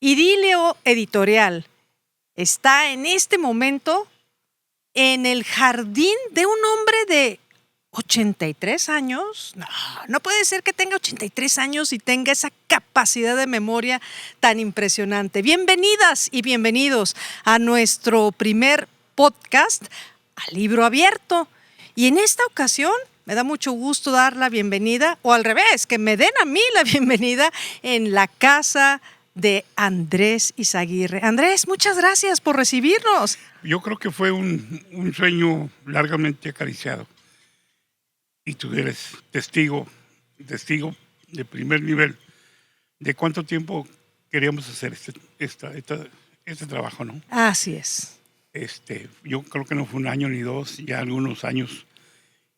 Idilio Editorial está en este momento en el jardín de un hombre de 83 años. No puede ser que tenga 83 años y tenga esa capacidad de memoria tan impresionante. Bienvenidas y bienvenidos a nuestro primer podcast, A Libro Abierto. Y en esta ocasión me da mucho gusto dar la bienvenida, o al revés, que me den a mí la bienvenida en la casa de Andrés Izaguirre. Andrés, muchas gracias por recibirnos. Yo creo que fue un sueño largamente acariciado. Y tú eres testigo de primer nivel de cuánto tiempo queríamos hacer este trabajo, ¿no? Así es. Yo creo que no fue un año ni dos, ya algunos años.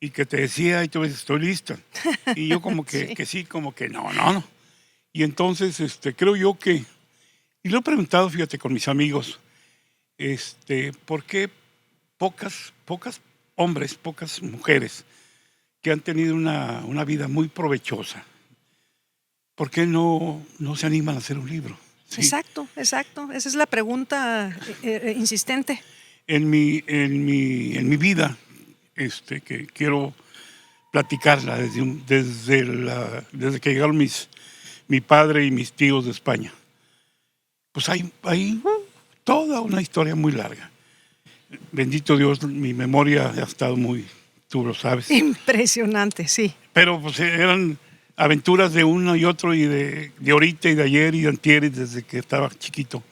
Y que te decía, y tú ves, estoy lista. Y yo como que sí, que sí, como que no. Y entonces creo yo que, y lo he preguntado, fíjate, con mis amigos, ¿por qué pocas hombres, pocas mujeres que han tenido una vida muy provechosa, ¿por qué no se animan a hacer un libro? ¿Sí? Exacto. Esa es la pregunta insistente. En mi vida, que quiero platicarla desde que llegaron mi padre y mis tíos de España. Pues hay toda una historia muy larga. Bendito Dios, mi memoria ha estado muy, tú lo sabes. Impresionante, sí. Pero pues eran aventuras de uno y otro, y de ahorita y de ayer y de antier, y desde que estaba chiquito.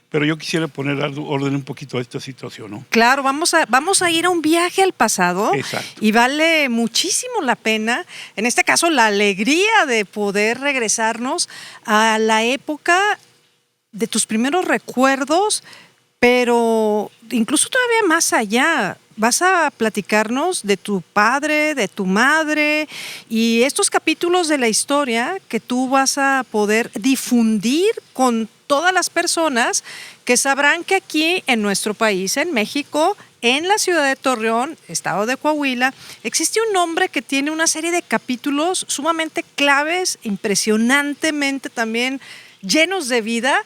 Pero yo quisiera poner orden un poquito a esta situación, ¿no? Claro, vamos a ir a un viaje al pasado. Exacto. Y vale muchísimo la pena, en este caso, la alegría de poder regresarnos a la época de tus primeros recuerdos, pero incluso todavía más allá. Vas a platicarnos de tu padre, de tu madre y estos capítulos de la historia que tú vas a poder difundir con todas las personas que sabrán que aquí en nuestro país, en México, en la ciudad de Torreón, estado de Coahuila, existe un hombre que tiene una serie de capítulos sumamente claves, impresionantemente también llenos de vida.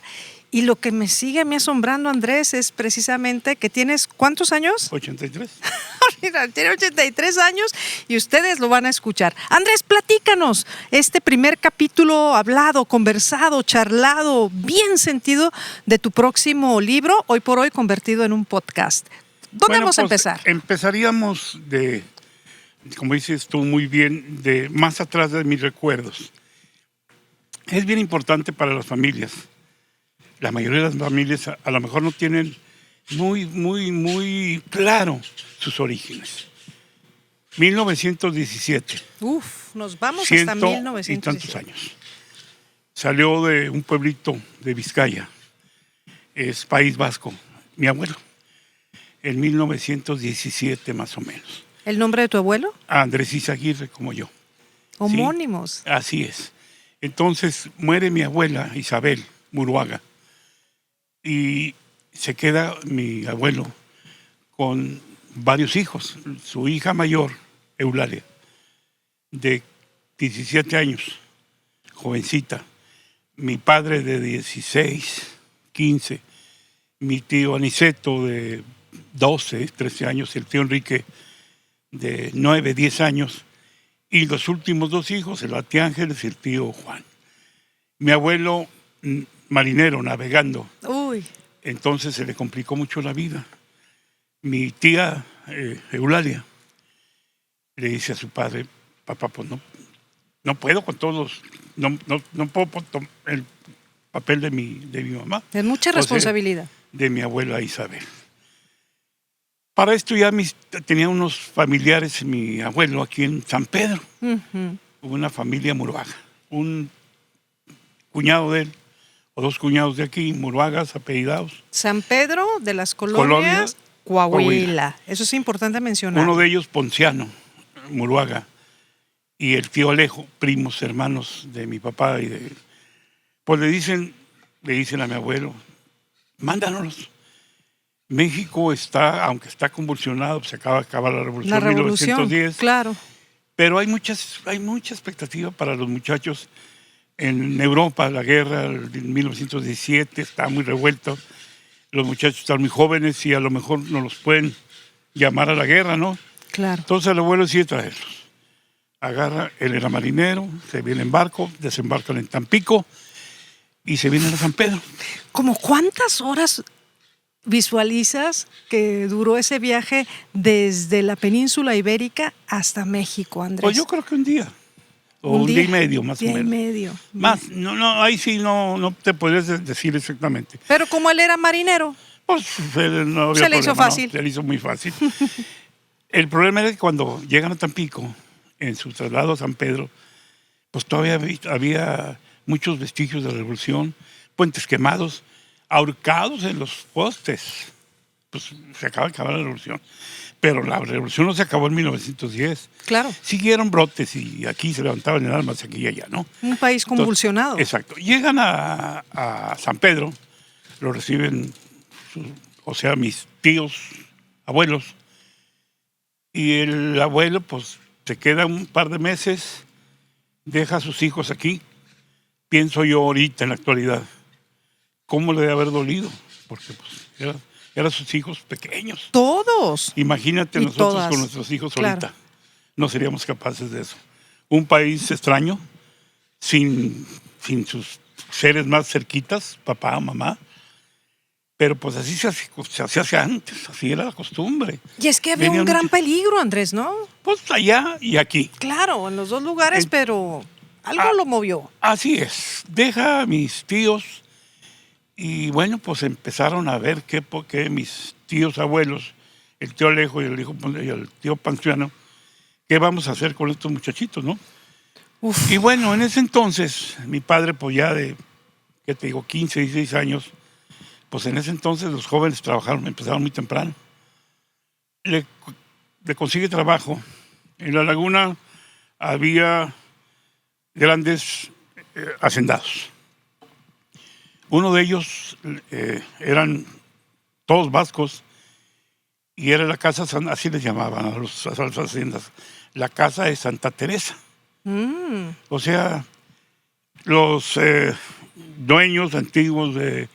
Y lo que me sigue a mí asombrando, Andrés, es precisamente que tienes, ¿cuántos años? 83. Mira, tiene 83 años y ustedes lo van a escuchar. Andrés, platícanos este primer capítulo hablado, conversado, charlado, bien sentido de tu próximo libro, hoy por hoy convertido en un podcast. ¿Dónde vamos a empezar? Empezaríamos como dices tú muy bien, de más atrás de mis recuerdos. Es bien importante para las familias. La mayoría de las familias a lo mejor no tienen muy claro sus orígenes. 1917. Nos vamos hasta 1917. Y tantos años. Salió de un pueblito de Vizcaya, es País Vasco, mi abuelo, en 1917 más o menos. ¿El nombre de tu abuelo? Andrés Izaguirre, como yo. Homónimos. ¿Sí? Así es. Entonces muere mi abuela Isabel Muruaga. Y se queda mi abuelo con varios hijos. Su hija mayor, Eulalia, de 17 años, jovencita. Mi padre de 16, 15. Mi tío Aniceto de 12, 13 años. El tío Enrique de 9, 10 años. Y los últimos dos hijos, el tía Ángeles y el tío Juan. Mi abuelo marinero, navegando. Uy. Entonces se le complicó mucho la vida. Mi tía Eulalia le dice a su padre, papá, pues no puedo con todos no puedo el papel de mi mamá. Es mucha responsabilidad. De mi abuela Isabel. Para esto ya tenía unos familiares, mi abuelo, aquí en San Pedro. Una familia Muruaga. Un cuñado de él, o 2 cuñados de aquí, Muruagas, apellidados. San Pedro de las Colonias, Coahuila. Eso es importante mencionar. Uno de ellos, Ponciano, Muruaga. Y el tío Alejo, primos, hermanos de mi papá. Pues le dicen a mi abuelo, mándanos. México está, aunque está convulsionado, se acaba de acabar la revolución de 1910. Claro. Pero hay mucha expectativa para los muchachos. En Europa, la guerra de 1917 está muy revuelta. Los muchachos están muy jóvenes y a lo mejor no los pueden llamar a la guerra, ¿no? Claro. Entonces el abuelo decide traerlos. Él era marinero, se viene en barco, desembarcan en Tampico y se vienen a San Pedro. ¿Cómo cuántas horas visualizas que duró ese viaje desde la península ibérica hasta México, Andrés? Pues yo creo que un día. O un día y medio, más o menos. Día y medio. Más, ahí sí no te podrías decir exactamente. Pero como él era marinero. Pues no había se le hizo fácil. Se le hizo muy fácil. El problema era que cuando llegan a Tampico, en su traslado a San Pedro, pues todavía había muchos vestigios de la revolución, puentes quemados, ahorcados en los postes. Pues se acaba de acabar la revolución. Pero la revolución no se acabó en 1910. Claro. Siguieron brotes y aquí se levantaban en armas, aquí y allá, ¿no? Un país convulsionado. Entonces, exacto. Llegan a San Pedro, lo reciben, mis tíos, abuelos, y el abuelo, pues, se queda un par de meses, deja a sus hijos aquí. Pienso yo ahorita, en la actualidad, ¿cómo le debe haber dolido? Porque, pues, eran sus hijos pequeños. Todos. Imagínate nosotros todas. Con nuestros hijos ahorita. Claro. No seríamos capaces de eso. Un país extraño, sin sus seres más cerquitas, papá, mamá. Pero pues así se hacía antes, así era la costumbre. Y es que había un gran peligro, Andrés, ¿no? Pues allá y aquí. Claro, en los dos lugares, pero algo lo movió. Así es. Deja a mis tíos y bueno, pues empezaron a ver qué mis tíos abuelos, el tío Alejo y el tío Ponciano, qué vamos a hacer con estos muchachitos, ¿no? Uf. Y bueno, en ese entonces, mi padre, pues ya de, 15, 16 años, pues en ese entonces los jóvenes empezaron muy temprano. Le consigue trabajo. En la laguna había grandes hacendados. Uno de ellos eran todos vascos y era la casa, así les llamaban a las haciendas, la casa de Santa Teresa. O sea, los dueños antiguos de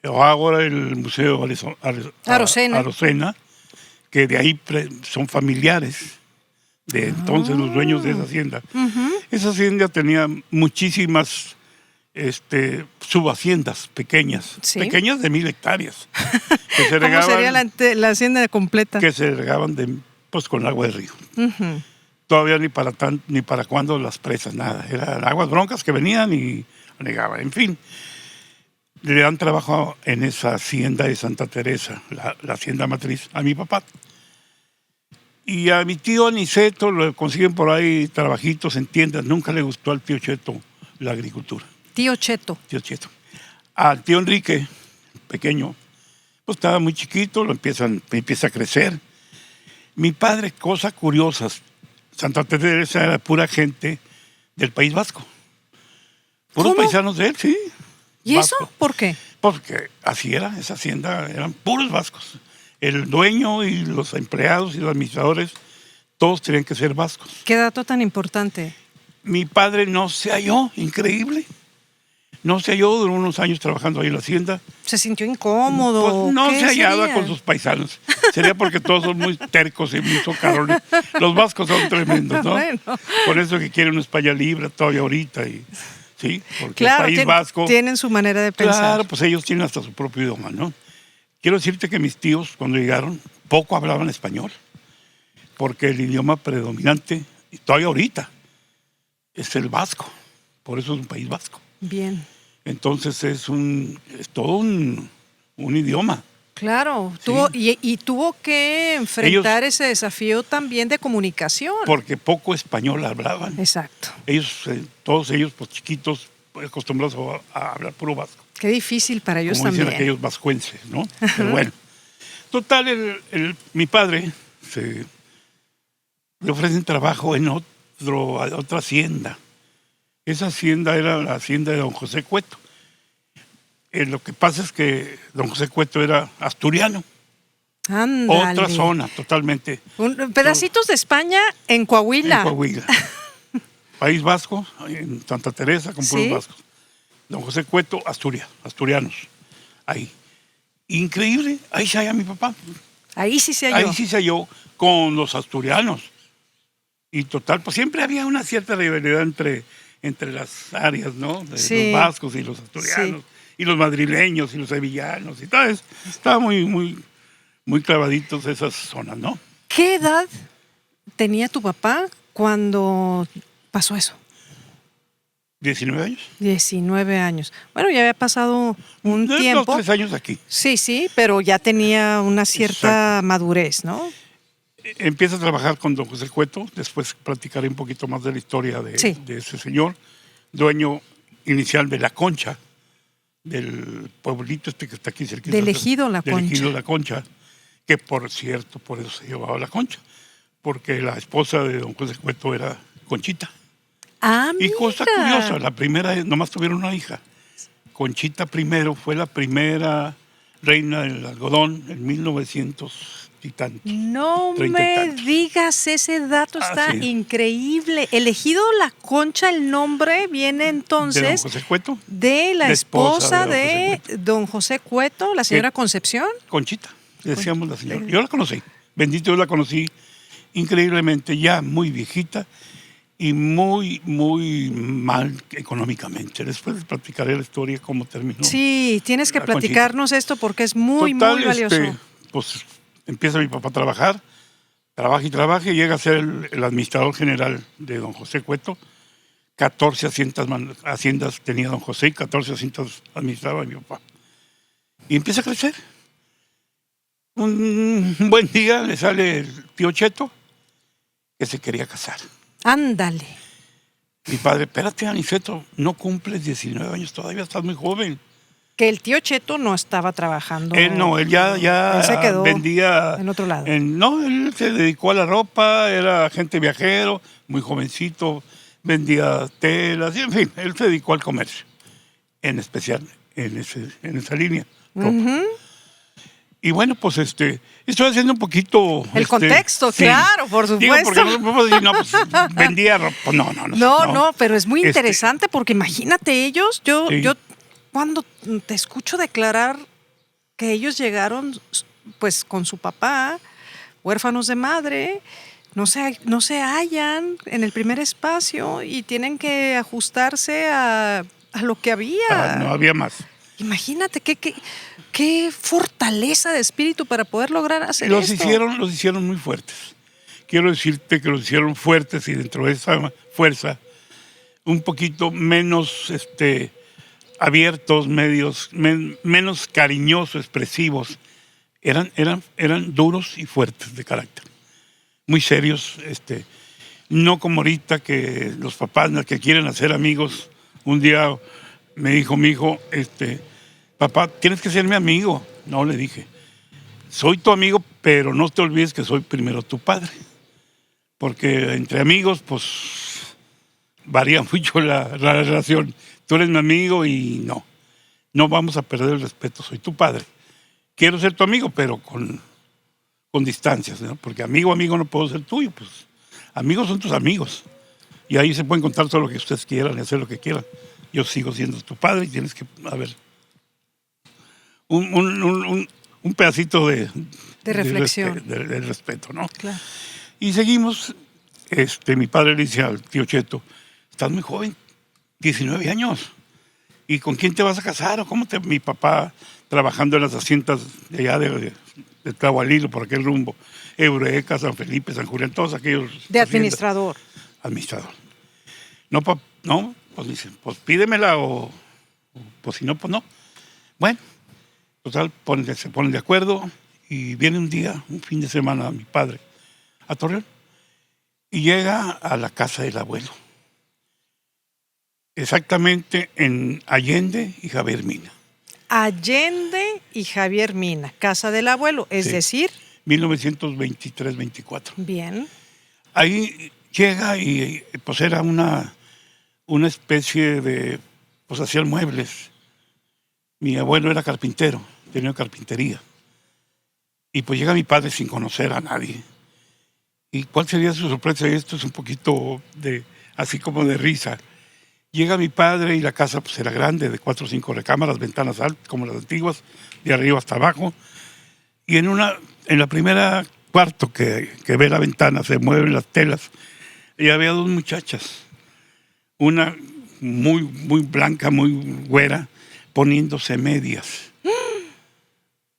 ahora el Museo Arocena, que de ahí son familiares de entonces los dueños de esa hacienda. Esa hacienda tenía muchísimas subhaciendas pequeñas, ¿sí? Pequeñas de 1,000 hectáreas. Que se regaban, ¿cómo sería la hacienda completa? Que se regaban con agua de río. Todavía ni para cuándo las presas, nada. Eran aguas broncas que venían y negaban. En fin, le dan trabajo en esa hacienda de Santa Teresa, la hacienda matriz, a mi papá. Y a mi tío Aniceto lo consiguen por ahí trabajitos en tiendas. Nunca le gustó al tío Cheto la agricultura. Tío Cheto. Al tío Enrique, pequeño, pues estaba muy chiquito, empieza a crecer. Mi padre, cosas curiosas, Santa Teresa era pura gente del País Vasco. Puros paisanos de él, sí. ¿Y vasco. Eso por qué? Porque así era, esa hacienda, eran puros vascos. El dueño y los empleados y los administradores, todos tenían que ser vascos. ¿Qué dato tan importante? Mi padre no se halló, increíble. No se halló, duró unos años trabajando ahí en la hacienda. ¿Se sintió incómodo? Pues no se hallaba con sus paisanos. Sería porque todos son muy tercos y muy socarrones. Los vascos son tremendos, ¿no? Bueno. Por eso que quieren una España libre todavía ahorita. Sí, porque claro, el País Vasco... tienen su manera de pensar. Claro, pues ellos tienen hasta su propio idioma, ¿no? Quiero decirte que mis tíos, cuando llegaron, poco hablaban español. porque el idioma predominante, y todavía ahorita, es el vasco. Por eso es un país vasco. Bien. Entonces es todo un idioma. Claro, Sí. tuvo que enfrentar ese desafío también de comunicación. Porque poco español hablaban. Exacto. Todos ellos, pues chiquitos, pues, acostumbrados a hablar puro vasco. Qué difícil para ellos como también. dicen aquellos vascuenses, ¿no? Pero bueno. Total, mi padre le ofrecen trabajo en otra hacienda. Esa hacienda era la hacienda de don José Cueto. Lo que pasa es que don José Cueto era asturiano. Ándale. Otra zona, totalmente. Pedacitos de España en Coahuila. En Coahuila. País Vasco, en Santa Teresa, con puros ¿Sí? vascos. Don José Cueto, asturianos. Ahí. Increíble, ahí se halla mi papá. Ahí sí se halló. Ahí sí se halló con los asturianos. Y total, pues siempre había una cierta rivalidad entre las áreas, ¿no? De Sí. los vascos y los asturianos, y los madrileños y los sevillanos y todo eso. Estaba muy clavaditos esas zonas, ¿no? ¿Qué edad tenía tu papá cuando pasó eso? 19 años. 19 años. Bueno, ya había pasado un tiempo. 2, 3 años aquí. Sí, pero ya tenía una cierta madurez, ¿no? Empieza a trabajar con don José Cueto, después platicaré un poquito más de la historia de ese señor, dueño inicial de La Concha, del pueblito que está aquí cerquita. Del ejido La Concha. Del ejido La Concha, que por cierto, por eso se llamaba La Concha, porque la esposa de don José Cueto era Conchita. Ah, Y cosa curiosa, la primera, nomás tuvieron una hija. Conchita primero fue la primera reina del algodón en 1900 y tantos. No 30 y me tantos. digas, ese dato está sí. increíble. Elegido La Concha, el nombre viene De don entonces José Cueto, de la esposa de José don José Cueto, la señora Concepción. Conchita, decíamos la señora. Yo la conocí, bendito, yo la conocí increíblemente, ya muy viejita y muy mal económicamente. Después les platicaré la historia, cómo terminó. Sí, tienes que La Conchita. platicarnos esto porque es muy valioso. Pues empieza mi papá a trabaja y llega a ser el administrador general de don José Cueto. 14 haciendas tenía don José y 14 haciendas administraba mi papá. Y empieza a crecer. Un buen día le sale el tío Cheto que se quería casar. Ándale. Mi padre, espérate, Aniceto, no cumples 19 años, todavía estás muy joven. Que el tío Cheto no estaba trabajando. Él ya Él se quedó vendía en otro lado. No, él se dedicó a la ropa, era agente viajero, muy jovencito, vendía telas, y en fin, él se dedicó al comercio, en especial en esa línea, ropa. Y bueno, pues estoy haciendo un poquito... El contexto, sí. claro, por Digo, supuesto. porque no puedo decir, no, pues vendía ropa. No, Pero es muy interesante porque imagínate ellos, yo cuando te escucho declarar que ellos llegaron pues con su papá, huérfanos de madre, no se hallan en el primer espacio y tienen que ajustarse a lo que había. No había más. Imagínate qué fortaleza de espíritu para poder lograr hacer Los esto. hicieron muy fuertes. Quiero decirte que los hicieron fuertes y dentro de esa fuerza un poquito menos abiertos, menos cariñosos, expresivos. Eran duros y fuertes de carácter. Muy serios. No como ahorita que los papás que quieren hacer amigos. Un día me dijo mi hijo, papá, tienes que ser mi amigo. No, le dije, soy tu amigo, pero no te olvides que soy primero tu padre. Porque entre amigos, pues, varía mucho la relación. Tú eres mi amigo y no vamos a perder el respeto, soy tu padre. Quiero ser tu amigo, pero con distancias, ¿no? Porque amigo no puedo ser tuyo, pues. Amigos son tus amigos. Y ahí se pueden contar todo lo que ustedes quieran y hacer lo que quieran. Yo sigo siendo tu padre y tienes que, un pedacito de reflexión. De respeto, ¿no? Claro. Y seguimos, mi padre le dice al tío Cheto, estás muy joven, 19 años, ¿y con quién te vas a casar? ¿O cómo mi papá trabajando en las haciendas de allá de Tlahualilo, por aquel rumbo, Eureka, San Felipe, San Julián, todos aquellos. De administrador. Administrador. No, pues dicen, pues pídemela o pues si no, pues no. Bueno, total, se ponen de acuerdo y viene un fin de semana, mi padre a Torreón y llega a la casa del abuelo. Exactamente en Allende y Javier Mina. Allende y Javier Mina, casa del abuelo, es Sí. decir. 1923-24. Bien. Ahí llega y pues era una especie de, pues hacían muebles. Mi abuelo era carpintero, tenía carpintería. Y pues llega mi padre sin conocer a nadie. ¿Y cuál sería su sorpresa? Y esto es un poquito así como de risa. Llega mi padre y la casa pues era grande, de 4 o 5 recámaras, ventanas altas, como las antiguas, de arriba hasta abajo. Y en la primera cuarto que ve la ventana, se mueven las telas, y había 2 muchachas. Una muy, muy blanca, muy güera, poniéndose medias.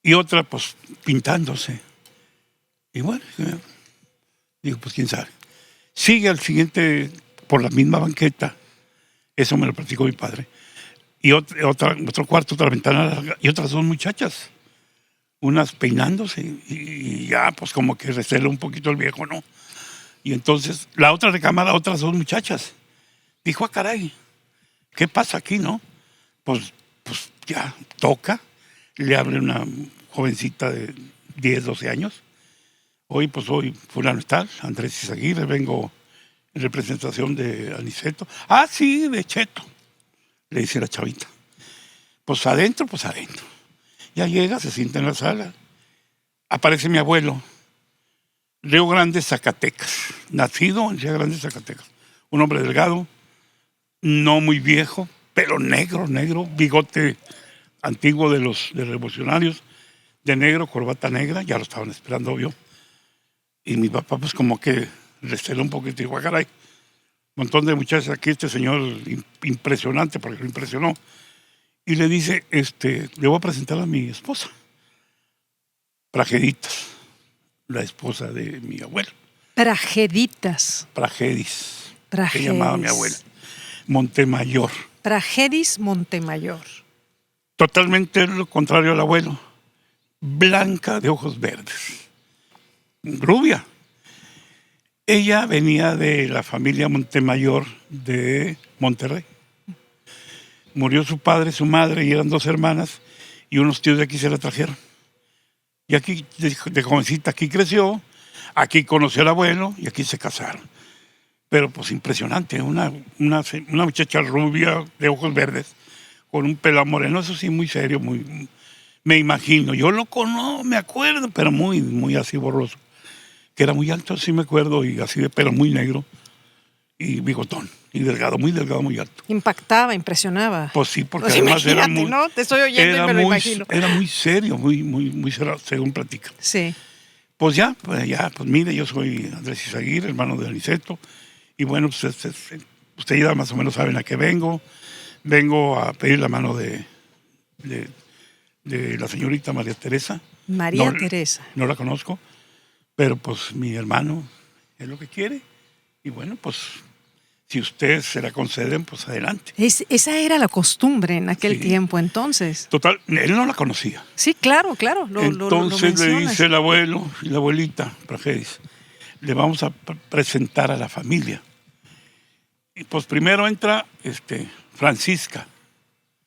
Y otra, pues, pintándose. Y bueno, digo, pues, quién sabe. Sigue al siguiente, por la misma banqueta, eso me lo platicó mi padre, y otro cuarto, otra ventana larga, y otras 2 muchachas, unas peinándose, y ya, pues, como que recela un poquito el viejo, ¿no? Y entonces, la otra recámara, otras 2 muchachas. Dijo, ah, caray, ¿qué pasa aquí, no? Pues ya, toca, le abre una jovencita de 10, 12 años. Hoy fulano tal, Andrés Izaguirre, vengo en representación de Aniceto. Ah, sí, de Cheto, le dice la chavita. Pues adentro. Ya llega, se sienta en la sala. Aparece mi abuelo, Río Grande, Zacatecas, nacido en Río Grande, Zacatecas. Un hombre delgado, no muy viejo, pero negro, bigote antiguo de los revolucionarios, de negro, corbata negra, ya lo estaban esperando, obvio. Y mi papá, pues como que receló un poquito, dijo, ah, caray, un montón de muchachas aquí, este señor impresionante, porque lo impresionó. Y le dice, le voy a presentar a mi esposa, Prageditas, la esposa de mi abuelo. Prageditas. Pragedis, Pragedis. que llamaba mi abuela. Montemayor. Pragedis Montemayor. Totalmente lo contrario al abuelo. Blanca, de ojos verdes. Rubia. Ella venía de la familia Montemayor de Monterrey. Murió su padre, su madre, y eran 2 hermanas, y unos tíos de aquí se la trajeron. Y aquí, de jovencita, aquí creció, aquí conoció al abuelo, y aquí se casaron. Pero pues impresionante, una muchacha rubia, de ojos verdes, con un pelo moreno, eso sí, muy serio, me imagino. Yo lo conozco, me acuerdo, pero muy, muy así borroso. Que era muy alto, sí me acuerdo, y así de pelo muy negro, y bigotón, y delgado, muy alto. Impactaba, impresionaba. Pues sí, porque Pues además era imagínate, muy... ¿no? Te estoy oyendo y me lo imagino. Era muy serio, muy cerrado, según platica. Sí. Pues mire, yo soy Andrés Izaguirre, hermano de Aniceto, y bueno, pues ustedes ya más o menos saben a qué vengo. Vengo a pedir la mano de la señorita María Teresa. María Teresa. No la conozco, pero pues mi hermano es lo que quiere. Y bueno, pues si ustedes se la conceden, pues adelante. Esa era la costumbre en aquel tiempo, entonces. Total, él no la conocía. Sí, claro. Entonces le dice el abuelo y la abuelita, Pragedis, le vamos a presentar a la familia. Y pues primero entra Francisca.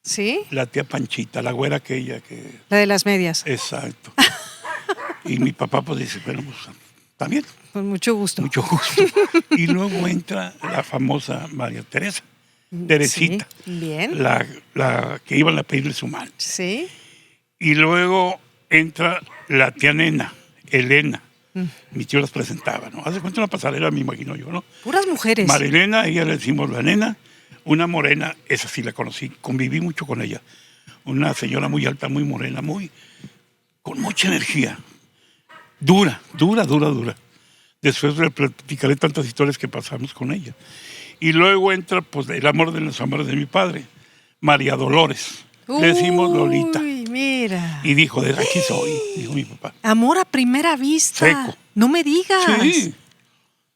¿Sí? La tía Panchita, la güera aquella que... La de las medias. Exacto. Y mi papá pues dice, bueno, pues también. Con mucho gusto. Mucho gusto. Y luego entra la famosa María Teresa, Teresita. Sí, bien. La que iban a pedirle su mano. Sí. Y luego entra la tía Nena, Elena. Mi tío las presentaba, ¿no? Hace cuenta una pasarela, me imagino yo, ¿no? Puras mujeres. Marilena, ella le decimos la nena, una morena, esa sí la conocí, conviví mucho con ella. Una señora muy alta, muy morena, con mucha energía. Dura. Después le platicaré tantas historias que pasamos con ella. Y luego entra, pues, el amor de los amores de mi padre, María Dolores. Le decimos Lolita. Uy, Mira. Y dijo, de aquí soy, dijo mi papá. Amor a primera vista. Seco. No me digas. Sí,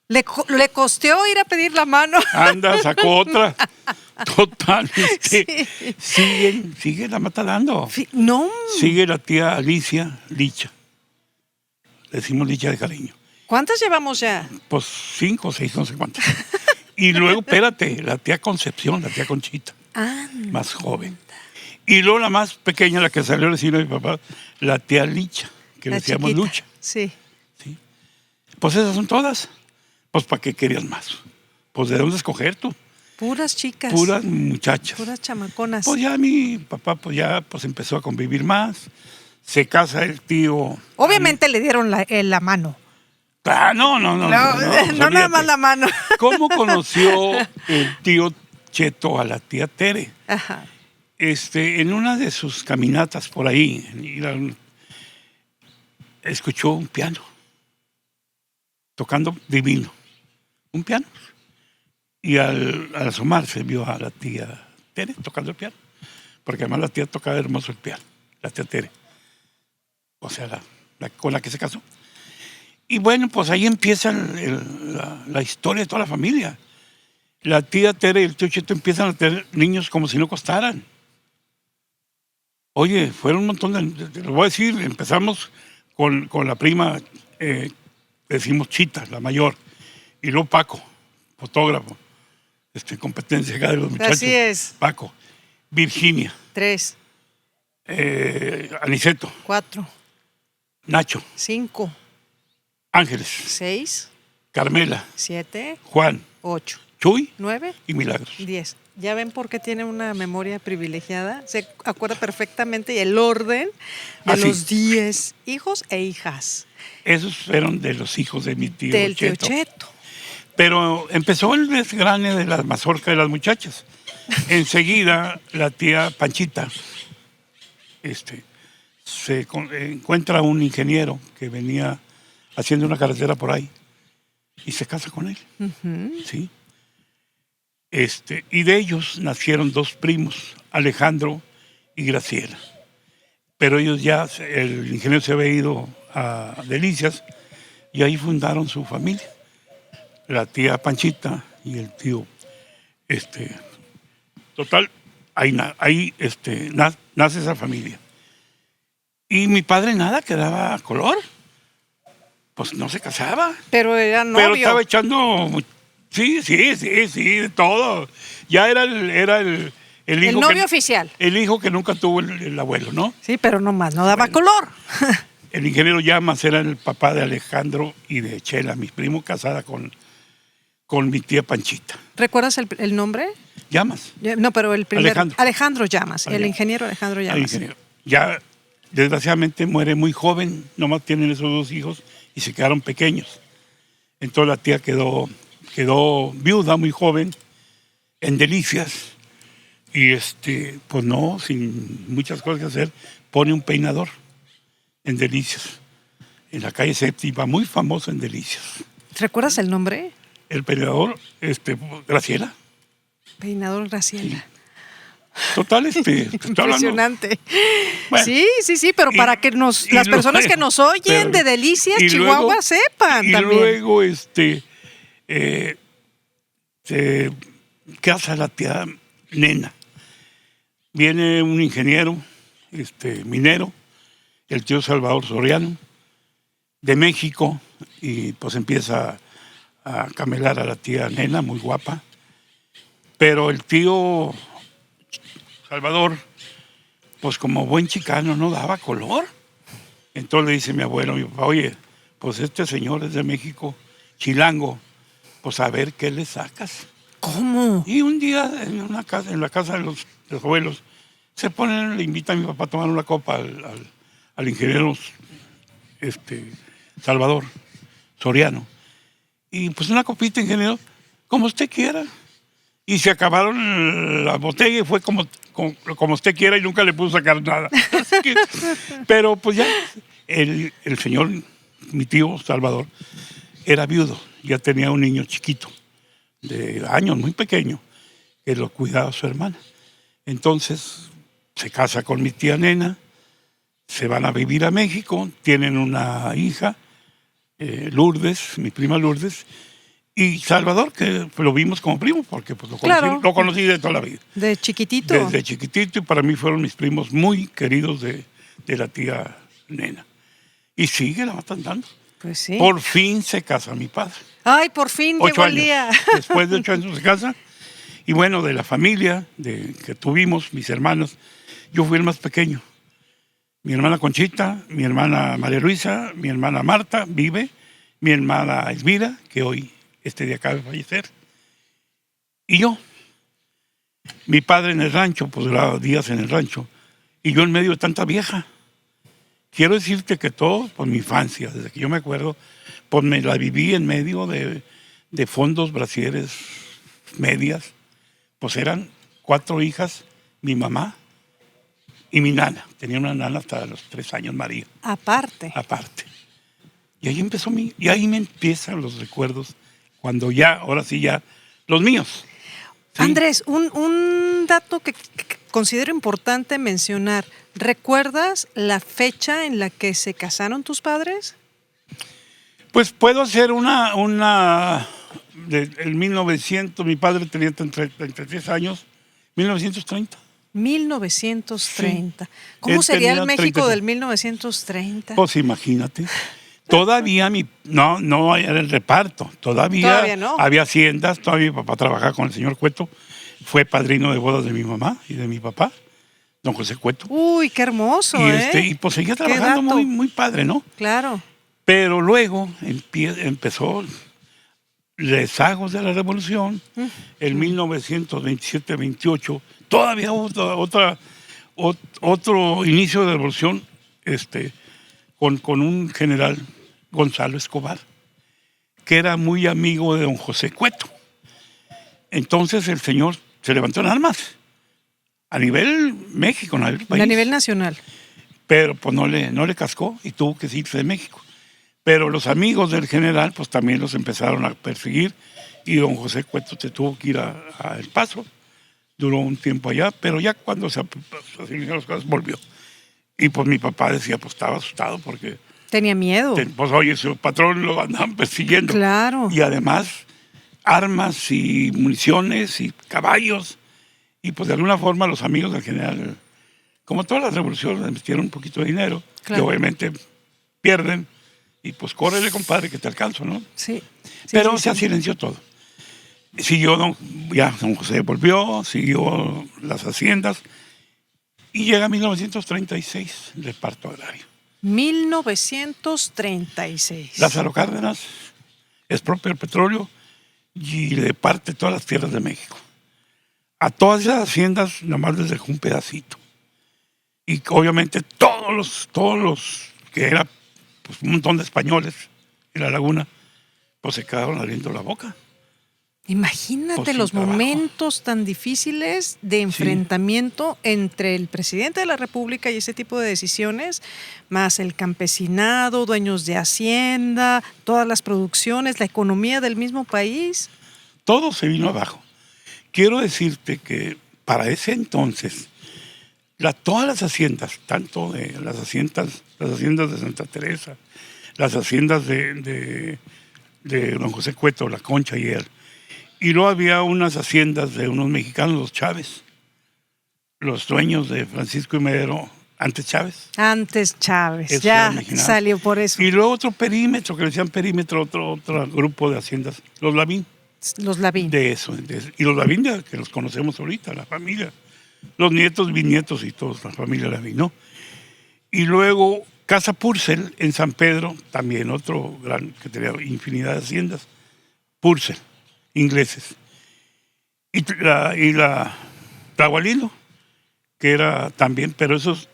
Le costeó ir a pedir la mano. anda, sacó otra. Total, sigue la mata dando. No. Sigue la tía Alicia Licha. Le decimos Licha de cariño. ¿Cuántas llevamos ya? Pues 5 o 6, no sé cuántas. Y luego, espérate, la tía Concepción, la tía Conchita, más joven. Y luego la más pequeña, la que salió recién de mi papá, la tía Licha, que le decíamos chiquita. Lucha. Sí. ¿Sí? Pues esas son todas. Pues ¿para qué querías más? Pues ¿de dónde escoger tú? Puras chicas. Puras muchachas. Puras chamaconas. Pues ya mi papá pues empezó a convivir más. Se casa el tío. Obviamente le dieron la mano. Ah, no, No nada más la mano. ¿Cómo conoció el tío Cheto a la tía Tere? Ajá. En una de sus caminatas por ahí, escuchó un piano, tocando divino, un piano. Y al asomarse vio a la tía Tere tocando el piano, porque además la tía tocaba hermoso el piano, la tía Tere, o sea, con la que se casó. Y bueno, pues ahí empieza la historia de toda la familia. La tía Tere y el tío Cheto empiezan a tener niños como si no costaran. Oye, fueron un montón te lo voy a decir, empezamos con la prima, decimos Chita, la mayor, y luego Paco, fotógrafo, competencia acá de los muchachos. Así es. Paco, Virginia, 3, Aniceto, 4, Nacho, 5, Ángeles, 6, Carmela, 7, Juan, 8, Chuy 9, y Milagros. 10. ¿Ya ven por qué tiene una memoria privilegiada? Se acuerda perfectamente el orden de los 10 hijos e hijas. Esos fueron de los hijos de mi tío Del tío Cheto. Cheto. Pero empezó el desgrane de la mazorca de las muchachas. Enseguida la tía Panchita encuentra un ingeniero que venía haciendo una carretera por ahí y se casa con él. ¿Sí? Y de ellos nacieron 2 primos, Alejandro y Graciela. Pero ellos ya, el ingeniero se había ido a Delicias y ahí fundaron su familia. La tía Panchita y el tío, total, ahí nace esa familia. Y mi padre nada, que daba color, pues no se casaba. Pero era novio. Pero estaba echando, sí, de todo. Ya era el hijo. El novio oficial. El hijo que nunca tuvo el abuelo, ¿no? Sí, pero nomás, no daba color. El ingeniero Llamas era el papá de Alejandro y de Chela, mi primo, casada con mi tía Panchita. ¿Recuerdas el nombre? Llamas. No, pero el primer. Alejandro Llamas, el ingeniero Alejandro Llamas. El ingeniero. Ya, desgraciadamente, muere muy joven, nomás tienen esos 2 hijos y se quedaron pequeños. Entonces la tía quedó viuda muy joven, en Delicias, y pues no, sin muchas cosas que hacer, pone un peinador en Delicias, en la calle Séptima, muy famoso en Delicias. ¿Recuerdas el nombre? El peinador, Graciela. Peinador Graciela. Sí. Total, Impresionante. Bueno, sí, pero para que las personas que nos oyen de Delicias, Chihuahua, sepan también. Y luego, se casa la tía Nena. Viene un ingeniero, minero, el tío Salvador Soriano, de México, y pues empieza a camelar a la tía Nena, muy guapa. Pero el tío Salvador, pues como buen chicano, no daba color. Entonces le dice mi abuelo, mi papá, oye, pues este señor es de México, chilango, pues a ver qué le sacas. ¿Cómo? Y un día en la casa de los abuelos, le invita a mi papá a tomar una copa al ingeniero Salvador Soriano. Y pues una copita, ingeniero, como usted quiera. Y se acabaron la botella y fue como usted quiera y nunca le pudo sacar nada. Pero pues ya el señor, mi tío Salvador, era viudo, ya tenía un niño chiquito, de años, muy pequeño, que lo cuidaba su hermana. Entonces se casa con mi tía Nena se van a vivir a México, tienen una hija, Lourdes, mi prima Lourdes, y Salvador, que lo vimos como primo, porque pues, Claro. lo conocí de toda la vida. De chiquitito. Desde chiquitito, y para mí fueron mis primos muy queridos de la tía Nena. Y sigue, la va dando. Pues sí. Por fin se casa mi padre. Ay, por fin 8 llegó el años. día. Después de 8 años se casa. Y bueno, de la familia que tuvimos, mis hermanos, yo fui el más pequeño. Mi hermana Conchita, mi hermana María Luisa, mi hermana Marta vive, mi hermana Elvira, que hoy, este día acaba de fallecer, y yo. Mi padre en el rancho, pues duraba días en el rancho, y yo en medio de tanta vieja. Quiero decirte que todo, por mi infancia, desde que yo me acuerdo, pues me la viví en medio de fondos, brasieres, medias. Pues eran 4 hijas, mi mamá y mi nana. Tenía una nana hasta los 3 años, María. Aparte. Y ahí y ahí me empiezan los recuerdos, cuando ya, ahora sí ya, los míos. ¿Sí? Andrés, un dato que considero importante mencionar. ¿Recuerdas la fecha en la que se casaron tus padres? Pues puedo hacer el 1900, mi padre tenía 33 años, 1930. 1930. Sí. ¿Cómo Él sería el tenía México 30. del 1930? Pues imagínate. Todavía no era el reparto, Todavía no. había haciendas, todavía mi papá trabajaba con el señor Cueto, fue padrino de bodas de mi mamá y de mi papá, don José Cueto. Uy, qué hermoso, Y pues seguía trabajando muy, muy padre, ¿no? Claro. Pero luego empezó rezagos de la revolución, en 1927-28, todavía otro inicio de la revolución, con un general, Gonzalo Escobar, que era muy amigo de don José Cueto. Entonces el señor se levantó en armas, a nivel México, a nivel país. A nivel nacional. Pero pues no le cascó y tuvo que irse de México. Pero los amigos del general pues también los empezaron a perseguir y don José Cueto se tuvo que ir a El Paso. Duró un tiempo allá, pero ya cuando se asimilaron las cosas volvió. Y pues mi papá decía, pues estaba asustado porque... Tenía miedo. Pues oye, su patrón lo andaban persiguiendo. Claro. Y además armas y municiones y caballos. Y pues de alguna forma los amigos del general, como todas las revoluciones, le metieron un poquito de dinero. Claro. Y obviamente pierden. Y pues córrele, compadre, que te alcanzo, ¿no? Sí. Pero se silenció todo. Siguió, don José volvió, siguió las haciendas. Y llega 1936, el reparto agrario. 1936. Lázaro Cárdenas expropia el petróleo y le parte todas las tierras de México. A todas esas haciendas nomás les dejó un pedacito. Y obviamente todos los que era pues, un montón de españoles en la laguna, pues se quedaron abriendo la boca. Imagínate Pues, los sin trabajo. momentos tan difíciles de enfrentamiento entre el presidente de la República y ese tipo de decisiones, más el campesinado, dueños de hacienda, todas las producciones, la economía del mismo país. Todo se vino abajo. Quiero decirte que para ese entonces, todas las haciendas, tanto de las haciendas de Santa Teresa, las haciendas de don José Cueto, La Concha y él, y luego había unas haciendas de unos mexicanos, los Chávez, los dueños de Francisco y Madero, antes Chávez. Antes Chávez, Eso ya era mexicano. salió por eso. Y luego otro perímetro, que le decían perímetro, otro grupo de haciendas, los Lavín. Los Lavín. De eso. Y los Lavín, que los conocemos ahorita, la familia. Los nietos, bisnietos y todos, la familia Lavín, ¿no? Y luego Casa Purcell en San Pedro, también otro gran, que tenía infinidad de haciendas. Purcell, ingleses. Y la Tahualilo, que era también, pero esos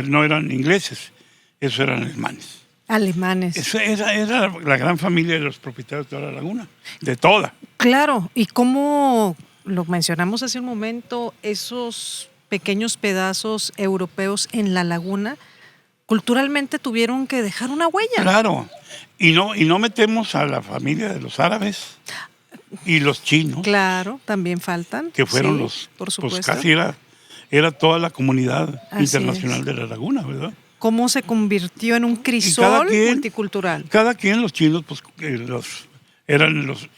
no eran ingleses, esos eran alemanes. Alemanes. Esa era la gran familia de los propietarios de toda la laguna, de toda. Claro, y como lo mencionamos hace un momento, esos pequeños pedazos europeos en la laguna, culturalmente tuvieron que dejar una huella. Claro, y no metemos a la familia de los árabes y los chinos, Claro, también faltan. que fueron sí, los, por supuesto. pues casi era toda la comunidad Así internacional de la laguna, ¿verdad? cómo se convirtió en un crisol multicultural. Cada quien, los chinos, pues eran los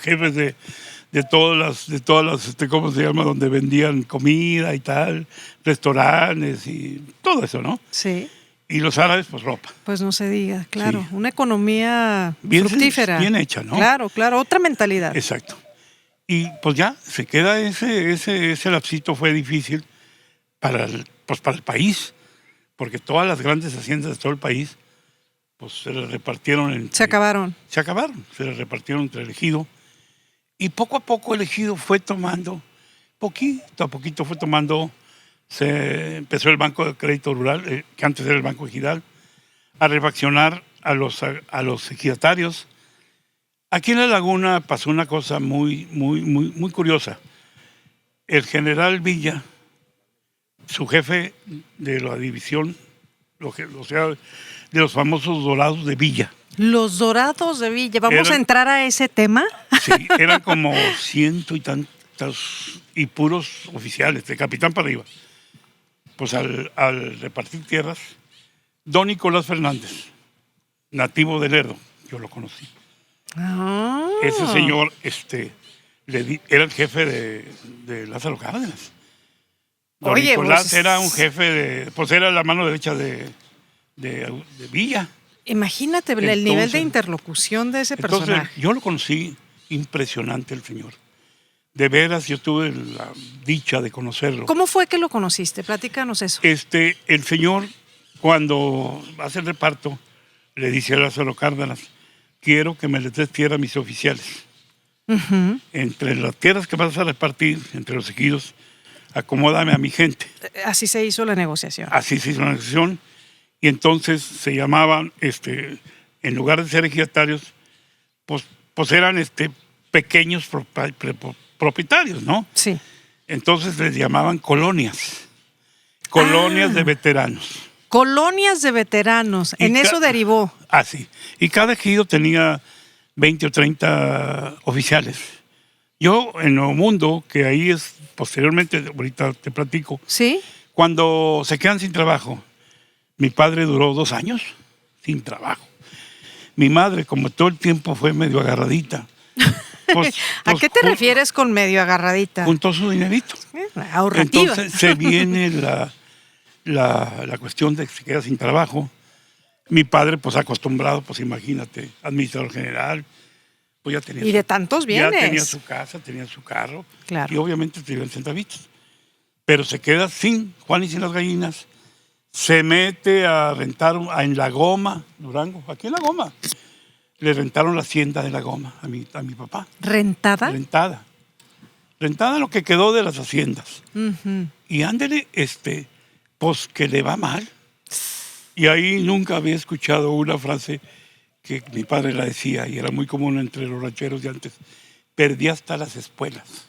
jefes de todas las, ¿cómo se llama? Donde vendían comida y tal, restaurantes y todo eso, ¿no? Sí. Y los árabes, pues ropa. Pues no se diga, claro. Sí. Una economía fructífera. Bien hecha, ¿no? Claro, otra mentalidad. Exacto. Y pues ya, se queda ese lapsito, fue difícil para el país, porque todas las grandes haciendas de todo el país, pues se les repartieron. Se acabaron, se les repartieron entre el ejido. Y poco a poco el ejido fue tomando, poquito a poquito fue tomando, se empezó el Banco de Crédito Rural, que antes era el Banco Ejidal, a refaccionar a los ejidatarios. Aquí en la laguna pasó una cosa muy curiosa. El general Villa, su jefe de la división, o sea, de los famosos Dorados de Villa. Los Dorados de Villa. ¿Vamos a entrar a ese tema? Sí, eran como 100 y tantos y puros oficiales, de capitán para arriba. Pues al repartir tierras, don Nicolás Fernández, nativo de Lerdo, yo lo conocí. Ah. Ese señor era el jefe de Lázaro Cárdenas. Don Oye, Nicolás pues, era un jefe pues era la mano derecha de Villa. Imagínate el nivel de interlocución de ese personaje. Yo lo conocí impresionante el señor. De veras, yo tuve la dicha de conocerlo. ¿Cómo fue que lo conociste? Platícanos eso. El señor, cuando hace el reparto, le dice a Lázaro Cárdenas, quiero que me les des tierra a mis oficiales. Uh-huh. Entre las tierras que vas a repartir, entre los ejidos, acomódame a mi gente. Así se hizo la negociación. Así se hizo la negociación. Y entonces se llamaban, en lugar de ser ejidatarios, pues eran pequeños propietarios, ¿no? Sí. Entonces les llamaban colonias de veteranos. Colonias de veteranos, en eso derivó. Sí. Y cada ejido tenía 20 o 30 oficiales. Yo, en Nuevo Mundo, que ahí es posteriormente, ahorita te platico, ¿Sí? Cuando se quedan sin trabajo, mi padre duró 2 años sin trabajo. Mi madre, como todo el tiempo fue medio agarradita. ¿A qué te refieres con medio agarradita? Juntó su dinerito. Ahorrativa. Entonces se viene la cuestión de que se queda sin trabajo. Mi padre, pues acostumbrado, pues imagínate, administrador general, pues ya tenía. Y de tantos bienes. Ya tenía su casa, tenía su carro. Claro. Y obviamente te iban centavitos. Pero se queda sin Juan y sin las gallinas. Se mete a rentar en La Goma, Durango, aquí en La Goma. Le rentaron la hacienda de La Goma a mi papá. ¿Rentada? Rentada lo que quedó de las haciendas. Uh-huh. Y ándele, pues que le va mal. Y ahí nunca había escuchado una frase que mi padre la decía, y era muy común entre los rancheros de antes. Perdí hasta las espuelas.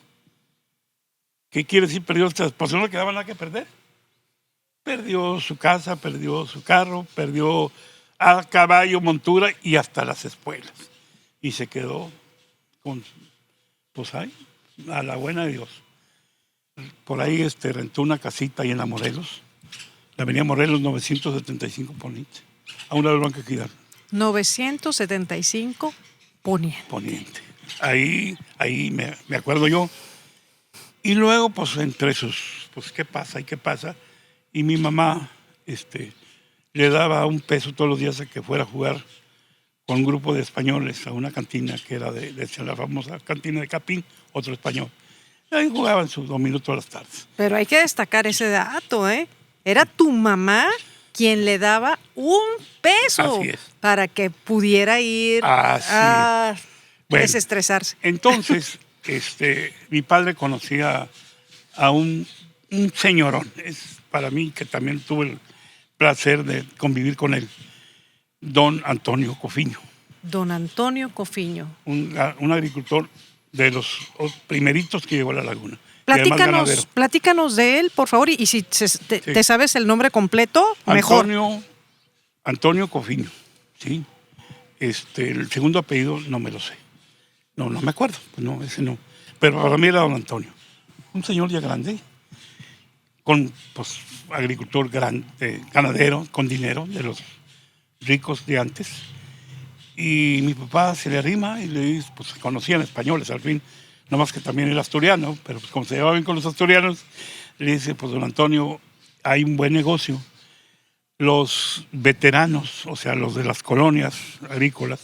¿Qué quiere decir perdió hasta las espuelas? No le quedaba nada que perder. Perdió su casa, perdió su carro, perdió a caballo, montura y hasta las espuelas. Y se quedó con, pues ahí, a la buena de Dios. Por ahí rentó una casita ahí en la Morelos, la avenida Morelos 975 Poniente, a un lado del Banco Ejidal. 975 Poniente. Ahí me acuerdo yo. Y luego, pues entre sus, pues qué pasa y qué pasa. Y mi mamá le daba $1 todos los días a que fuera a jugar con un grupo de españoles a una cantina que era de la famosa cantina de Capín, otro español. Y ahí jugaban sus dominos todas las tardes. Pero hay que destacar ese dato, ¿eh? Era tu mamá quien le daba $1 para que pudiera ir a desestresarse. Entonces, mi padre conocía a un señorón. Es para mí, que también tuve el placer de convivir con él, don Antonio Cofiño. Don Antonio Cofiño. Un agricultor de los primeritos que llegó a la laguna. Platícanos de él, por favor, y si te sabes el nombre completo, mejor. Antonio Cofiño, sí. El segundo apellido no me lo sé. No me acuerdo. No, ese no. Pero para mí era don Antonio. Un señor ya grande, con pues, agricultor ganadero, con dinero, de los ricos de antes. Y mi papá se le arrima y le dice, pues se conocían españoles al fin, no más que también el asturiano, pero pues como se llevaba bien con los asturianos, le dice, pues don Antonio, hay un buen negocio. Los veteranos, o sea, los de las colonias agrícolas,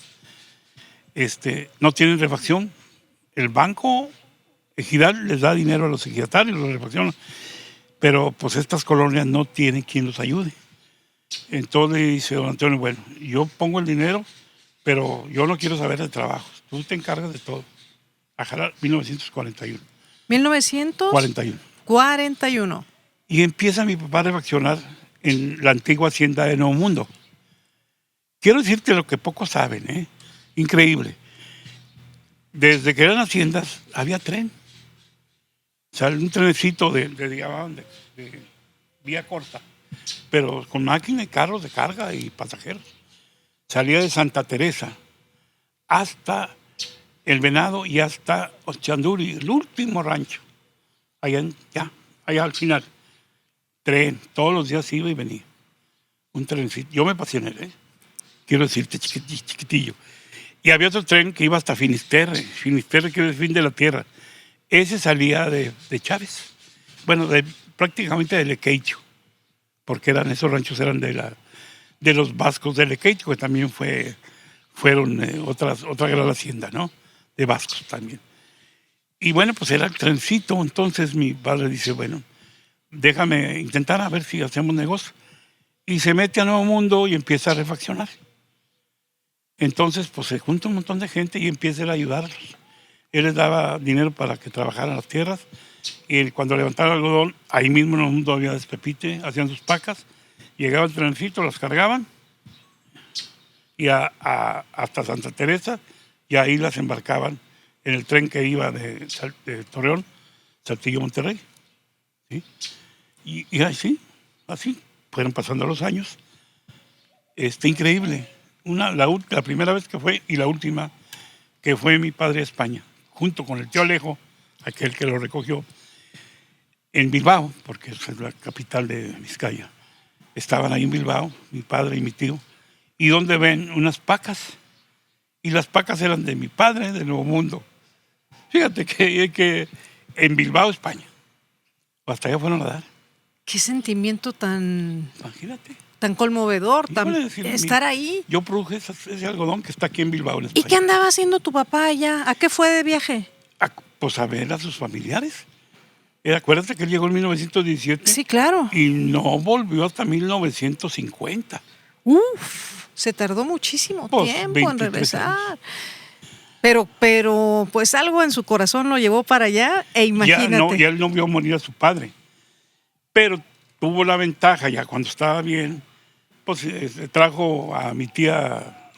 no tienen refacción. El banco ejidal les da dinero a los ejidatarios, los refaccionan, pero pues estas colonias no tienen quien los ayude. Entonces dice don Antonio, bueno, yo pongo el dinero, pero yo no quiero saber de trabajo. Tú te encargas de todo. A 1941. 1941. 41. Y empieza mi papá a refaccionar en la antigua hacienda de Nuevo Mundo. Quiero decirte lo que pocos saben, ¿eh? Increíble. Desde que eran haciendas, había tren. O sea, un trenecito de vía corta, pero con máquina y carros de carga y pasajeros. Salía de Santa Teresa hasta El Venado y hasta Ochanduri, el último rancho. Allá al final. Tren, todos los días iba y venía. Un trencito. Yo me pasé en él, quiero decirte, chiquitillo. Y había otro tren que iba hasta Finisterre. Finisterre, que es el fin de la tierra. Ese salía de Chávez. Bueno, prácticamente de Lequeicho. Porque esos ranchos eran de los vascos de Lequeicho, que también fueron otra gran hacienda, ¿no? De vascos también. Y bueno, pues era el trencito. Entonces mi padre dice, bueno, déjame intentar a ver si hacemos negocio. Y se mete a Nuevo Mundo y empieza a refaccionar. Entonces, pues se junta un montón de gente y empieza a ayudarlos. Él les daba dinero para que trabajaran las tierras. Y cuando levantaban algodón, ahí mismo en Nuevo Mundo había despepite, hacían sus pacas, llegaba el trencito, las cargaban y hasta Santa Teresa, y ahí las embarcaban en el tren que iba de Torreón, Saltillo, Monterrey. ¿Sí? Y así fueron pasando los años. Increíble. La primera vez que fue y la última que fue mi padre a España, junto con el tío Alejo, aquel que lo recogió, en Bilbao, porque es la capital de Vizcaya. Estaban ahí en Bilbao, mi padre y mi tío, y donde ven unas pacas, y las pacas eran de mi padre, de Nuevo Mundo. Fíjate que en Bilbao, España, hasta allá fueron a dar. Qué sentimiento Imagínate. Tan conmovedor, estar ahí. Yo produje ese algodón que está aquí en Bilbao, en España. ¿Y qué andaba haciendo tu papá allá? ¿A qué fue de viaje? Pues a ver a sus familiares. Acuérdate que él llegó en 1917. Sí, claro. Y no volvió hasta 1950. Se tardó muchísimo pues tiempo en regresar. Pero pues algo en su corazón lo llevó para allá e imagínate. Ya él no vio morir a su padre. Pero tuvo la ventaja ya cuando estaba bien, pues trajo a mi tía,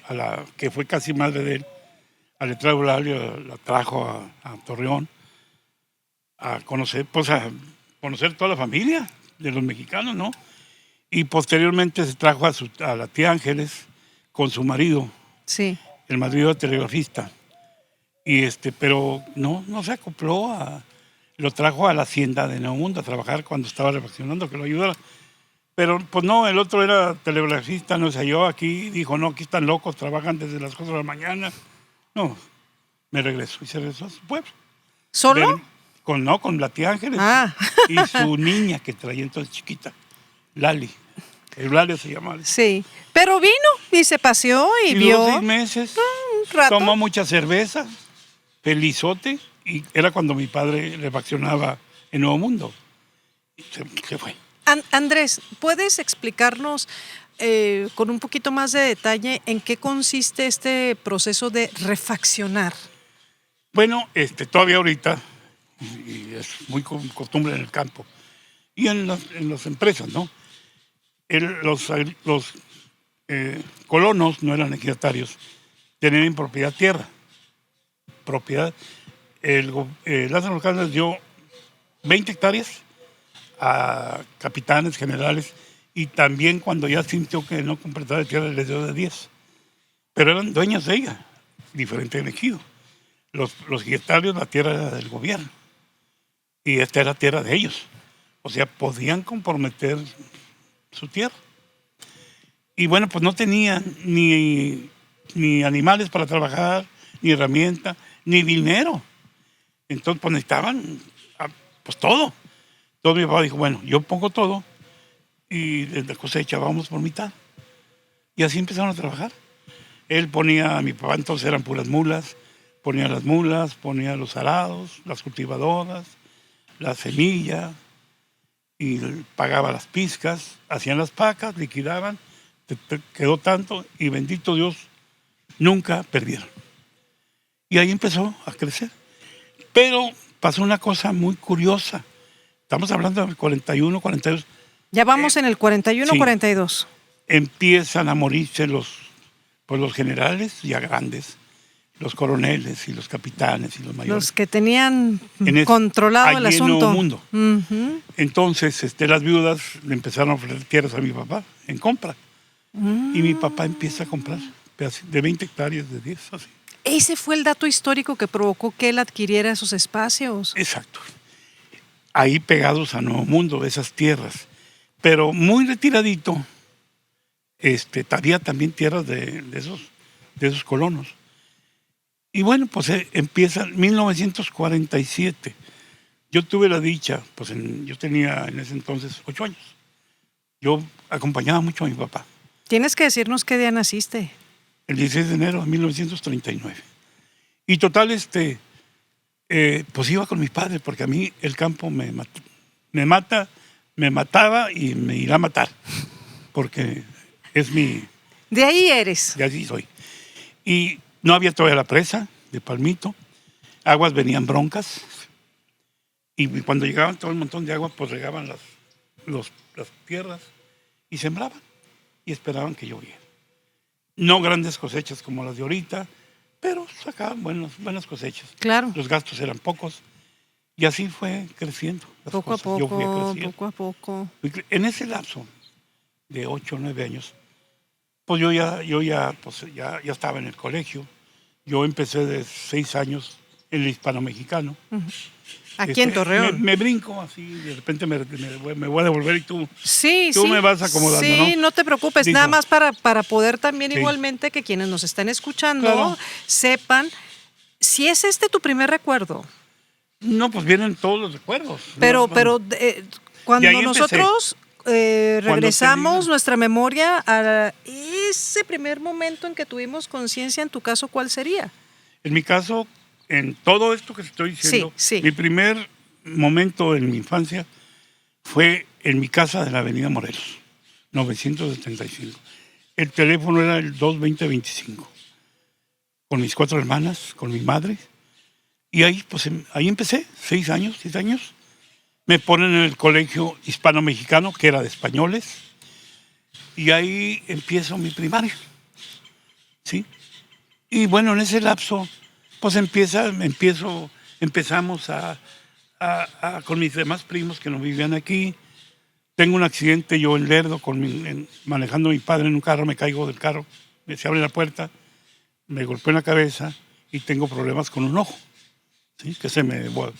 que fue casi madre de él, a Letra Eulalia, la trajo a Torreón a conocer toda la familia de los mexicanos, ¿no? Y posteriormente se trajo a la tía Ángeles con su marido, sí, el marido telegrafista. Pero no se acopló lo trajo a la hacienda de Nuevo Mundo a trabajar cuando estaba refaccionando, que lo ayudara. Pero pues no, el otro era telegrafista, no se halló aquí, dijo, no, aquí están locos, trabajan desde las 4 de la mañana. No, me regresó y se regresó a su pueblo. ¿Solo? Con la tía Ángeles y su niña que traía entonces chiquita, Lali. Eulalia se llamaba. Sí, pero vino y se paseó y vio. Duró 6 meses, un rato. tomó mucha cerveza, felizote, y era cuando mi padre refaccionaba en Nuevo Mundo. Se fue. Andrés, ¿puedes explicarnos con un poquito más de detalle en qué consiste este proceso de refaccionar? Bueno, todavía ahorita, y es muy costumbre en el campo y en las empresas, ¿no? Los colonos no eran ejidatarios, tenían propiedad tierra. Lázaro Cárdenas dio 20 hectáreas a capitanes, generales, y también cuando ya sintió que no completaba de tierra les dio de 10. Pero eran dueños de ella, diferente del ejido. Los ejidatarios, la tierra era del gobierno y esta era tierra de ellos. O sea, podían comprometer su tierra. Y bueno, pues no tenían ni animales para trabajar, ni herramienta, ni dinero. Entonces, pues necesitaban pues todo. Entonces mi papá dijo, bueno, yo pongo todo y de la cosecha vamos por mitad. Y así empezaron a trabajar. Él ponía, mi papá entonces eran puras mulas, ponía las mulas, ponía los arados, las cultivadoras, la semilla, y pagaba las pizcas, hacían las pacas, liquidaban, quedó tanto y bendito Dios, nunca perdieron. Y ahí empezó a crecer. Pero pasó una cosa muy curiosa. Estamos hablando del 41, 42. Ya vamos en el 41, sí. 42. Empiezan a morirse los generales ya grandes, los coroneles y los capitanes y los mayores. Los que tenían controlado el asunto. Mundo. Entonces, las viudas le empezaron a ofrecer tierras a mi papá en compra. Y mi papá empieza a comprar de 20 hectáreas, de 10, así. Ese fue el dato histórico que provocó que él adquiriera esos espacios. Exacto. Ahí pegados a Nuevo Mundo, esas tierras. Pero muy retiradito, había también tierras de esos colonos. Y bueno, pues empieza en 1947. Yo tuve la dicha, pues yo tenía en ese entonces 8 años. Yo acompañaba mucho a mi papá. Tienes que decirnos qué día naciste. El 16 de enero de 1939. Y total, pues iba con mis padres, porque a mí el campo me mataba y me irá a matar, porque es mi... De ahí eres. De así soy. Y no había todavía la presa de Palmito, aguas venían broncas, y cuando llegaban todo el montón de agua, pues regaban las tierras y sembraban, y esperaban que lloviera. No grandes cosechas como las de ahorita, pero sacaban buenas cosechas. Claro. Los gastos eran pocos. Y así fue creciendo. Poco a poco. En ese lapso de 8 o 9 años, pues yo ya estaba en el colegio. Yo empecé de 6 años en el hispano-mexicano. Aquí en Torreón. Me brinco así, de repente me voy a devolver y tú sí. me vas acomodando, sí, ¿no? No te preocupes, Digo, nada más para poder también sí. Igualmente que quienes nos están escuchando claro. sepan, si es tu primer recuerdo. No, pues vienen todos los recuerdos. Pero cuando nosotros regresamos nuestra memoria a ese primer momento en que tuvimos conciencia, en tu caso, ¿cuál sería? En mi caso, en todo esto que te estoy diciendo, sí. Mi primer momento en mi infancia fue en mi casa de la Avenida Morelos, 975. El teléfono era el 220-25. Con mis 4 hermanas, con mi madre. Y ahí, pues, ahí empecé, 6 años. Me ponen en el colegio hispano-mexicano, que era de españoles. Y ahí empiezo mi primaria. ¿Sí? Y bueno, en ese lapso, pues empezamos con mis demás primos que no vivían aquí. Tengo un accidente yo en Lerdo, manejando a mi padre en un carro, me caigo del carro, se abre la puerta, me golpeo en la cabeza y tengo problemas con un ojo. ¿Sí? Que se me va.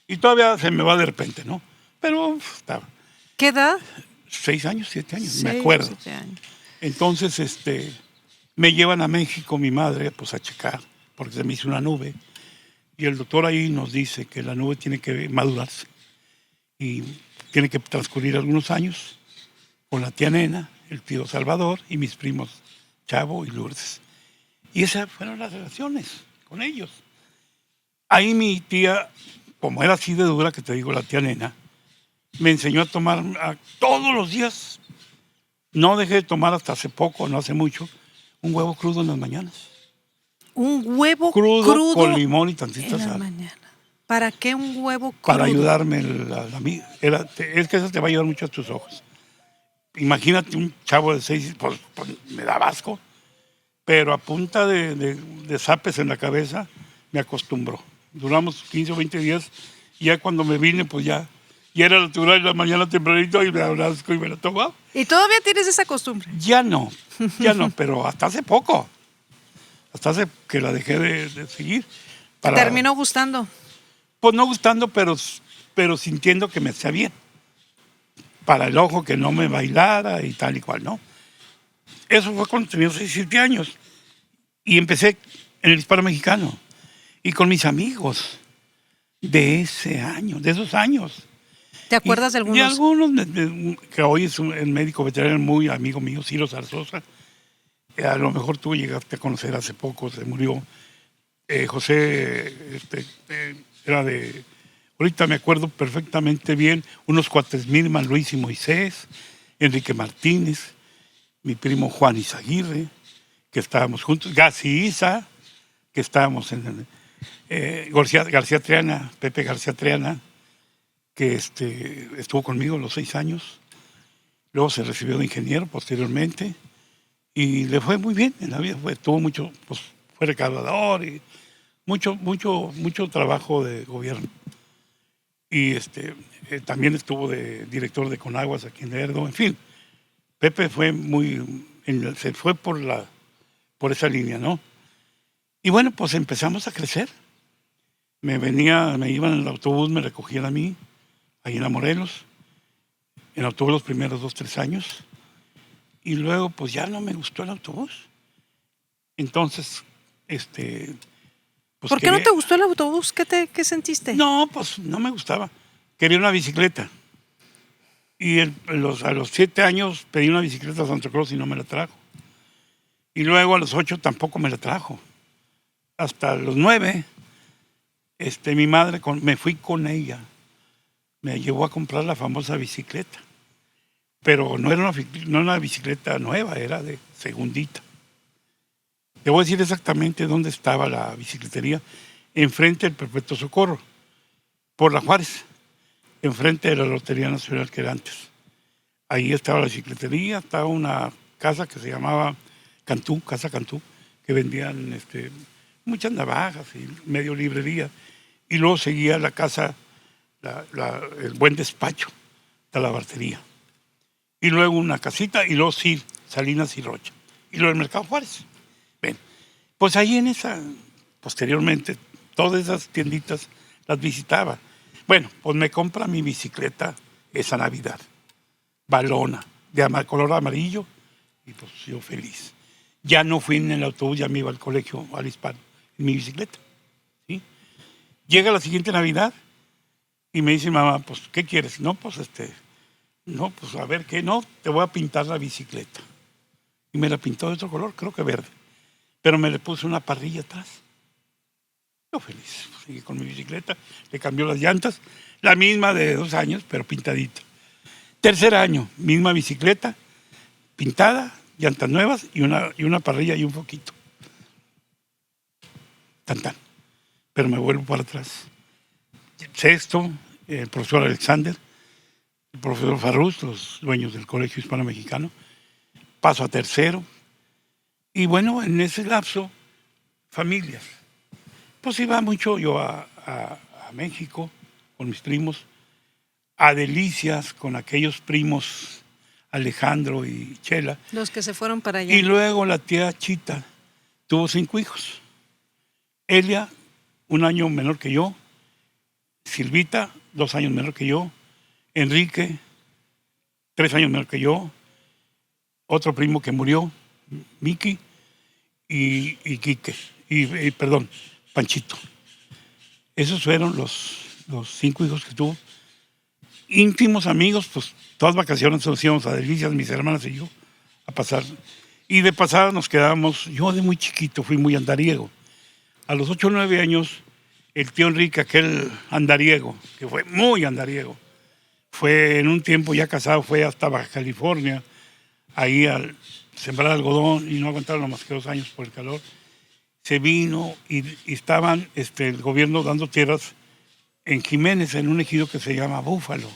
Y todavía se me va de repente, ¿no? Pero estaba. ¿Qué edad? 6 años, 7 años, me acuerdo. 7 años. Entonces, me llevan a México mi madre, pues a checar, porque se me hizo una nube. Y el doctor ahí nos dice que la nube tiene que madurarse. Y tiene que transcurrir algunos años con la tía Nena, el tío Salvador y mis primos Chavo y Lourdes. Y esas fueron las relaciones con ellos. Ahí mi tía, como era así de dura, que te digo, la tía Nena, me enseñó a tomar todos los días. No dejé de tomar hasta hace poco, no hace mucho, un huevo crudo en las mañanas. ¿Un huevo crudo con limón y tantita en la sal? mañana. ¿Para qué un huevo crudo? Para ayudarme es que eso te va a ayudar mucho a tus ojos. Imagínate un chavo de 6, pues me da asco, pero a punta de zapes en la cabeza me acostumbró. Duramos 15 o 20 días y ya cuando me vine, pues ya era natural en la mañana tempranito y me abrazco y me la tomaba. ¿Y todavía tienes esa costumbre? Ya no, pero hasta hace poco. Hasta hace que la dejé de seguir. ¿Terminó gustando? Pues no gustando, pero sintiendo que me hacía bien. para el ojo que no me bailara y tal y cual, ¿no? Eso fue cuando tenía 17 años. Y empecé en el Hispano Mexicano. Y con mis amigos de ese año, de esos años. ¿Te acuerdas de algunos? De algunos, que hoy es el médico veterinario muy amigo mío, Ciro Zarzosa. A lo mejor tú llegaste a conocer hace poco, se murió. José, era de... Ahorita me acuerdo perfectamente bien, unos cuates Milman, Luis y Moisés, Enrique Martínez, mi primo Juan Izaguirre, que estábamos juntos, Gassi Isa, que estábamos en García Triana, Pepe García Triana, que estuvo conmigo los 6 años. Luego se recibió de ingeniero posteriormente y le fue muy bien en la vida. Tuvo mucho, pues fue recaudador y mucho trabajo de gobierno. Y también estuvo de director de Conaguas aquí en Lerdo. En fin, Pepe fue se fue por esa línea, ¿no? Y bueno, pues empezamos a crecer. Me iban en el autobús, me recogían a mí, ahí en la Morelos, en autobús los primeros 2, 3 años. Y luego, pues ya no me gustó el autobús. Entonces, pues ¿por qué no te gustó el autobús? ¿Qué sentiste? No, pues no me gustaba. Quería una bicicleta. Y a los 7 años pedí una bicicleta a Santa Cruz y no me la trajo. Y luego a los 8 tampoco me la trajo. Hasta los 9, mi madre, me fui con ella. Me llevó a comprar la famosa bicicleta. Pero no era una bicicleta nueva, era de segundita. Te voy a decir exactamente dónde estaba la bicicletería. Enfrente del Perpetuo Socorro, por la Juárez, enfrente de la Lotería Nacional que era antes. Ahí estaba la bicicletería, estaba una casa que se llamaba Casa Cantú, que vendían muchas navajas y medio librería. Y luego seguía la casa, el Buen Despacho, Talabartería. Y luego una casita, y luego sí, Salinas y Rocha. Y luego el Mercado Juárez. Bien, pues ahí posteriormente, todas esas tienditas las visitaba. Bueno, pues me compra mi bicicleta esa Navidad, balona, de color amarillo, y pues yo feliz. Ya no fui en el autobús, ya me iba al colegio, al Hispano, en mi bicicleta. ¿Sí? Llega la siguiente Navidad y me dice mamá, pues, ¿qué quieres? No, pues no, pues a ver, ¿qué? No, te voy a pintar la bicicleta. Y me la pintó de otro color, creo que verde. Pero me le puse una parrilla atrás. Yo feliz, seguí con mi bicicleta, le cambió las llantas, la misma de 2 años, pero pintadita. 3er año, misma bicicleta, pintada, llantas nuevas y una parrilla y un foquito. Tan. Pero me vuelvo para atrás. 6º, el profesor Alexander, el profesor Farrús, los dueños del Colegio Hispano Mexicano. Paso a 3º. Y bueno, en ese lapso, familias. Pues iba mucho yo a México con mis primos, a Delicias con aquellos primos Alejandro y Chela. Los que se fueron para allá. Y luego la tía Chita tuvo 5 hijos. Elia, 1 año menor que yo. Silvita, 2 años menor que yo. Enrique, 3 años menor que yo. Otro primo que murió, Miki, y Quique, perdón, Panchito. Esos fueron los 5 hijos que tuvo. Íntimos amigos, pues todas vacaciones nos íbamos a Delicias, mis hermanas y yo, a pasar. Y de pasada nos quedábamos, yo de muy chiquito fui muy andariego. A los 8 o 9 años, el tío Enrique, aquel andariego, que fue muy andariego, fue en un tiempo ya casado, fue hasta Baja California, ahí al sembrar algodón y no aguantaron más que 2 años por el calor. Se vino y estaban el gobierno dando tierras en Jiménez, en un ejido que se llama Búfalo.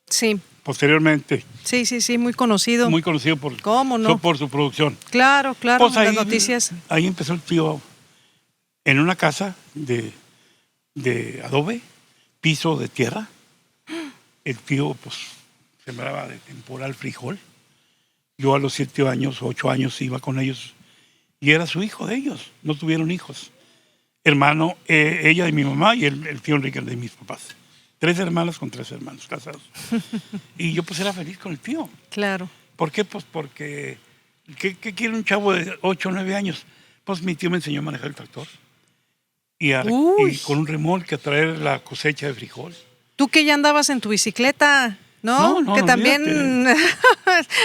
Sí. Posteriormente. Sí, muy conocido. Muy conocido por, ¿cómo no? por su producción. Claro, Pues las noticias. Ahí empezó el tío en una casa de adobe, piso de tierra. El tío pues sembraba de temporal frijol. Yo a los 7 años, 8 años iba con ellos y era su hijo de ellos. No tuvieron hijos. Hermano, ella de mi mamá y el tío Enrique de mis papás. 3 hermanas con 3 hermanos casados. Y yo pues era feliz con el tío. Claro. ¿Por qué? Pues porque, ¿qué quiere un chavo de 8 o 9 años? Pues mi tío me enseñó a manejar el tractor. Y Uy. con un remolque a traer la cosecha de frijol. Tú que ya andabas en tu bicicleta, ¿no? No, Que no, también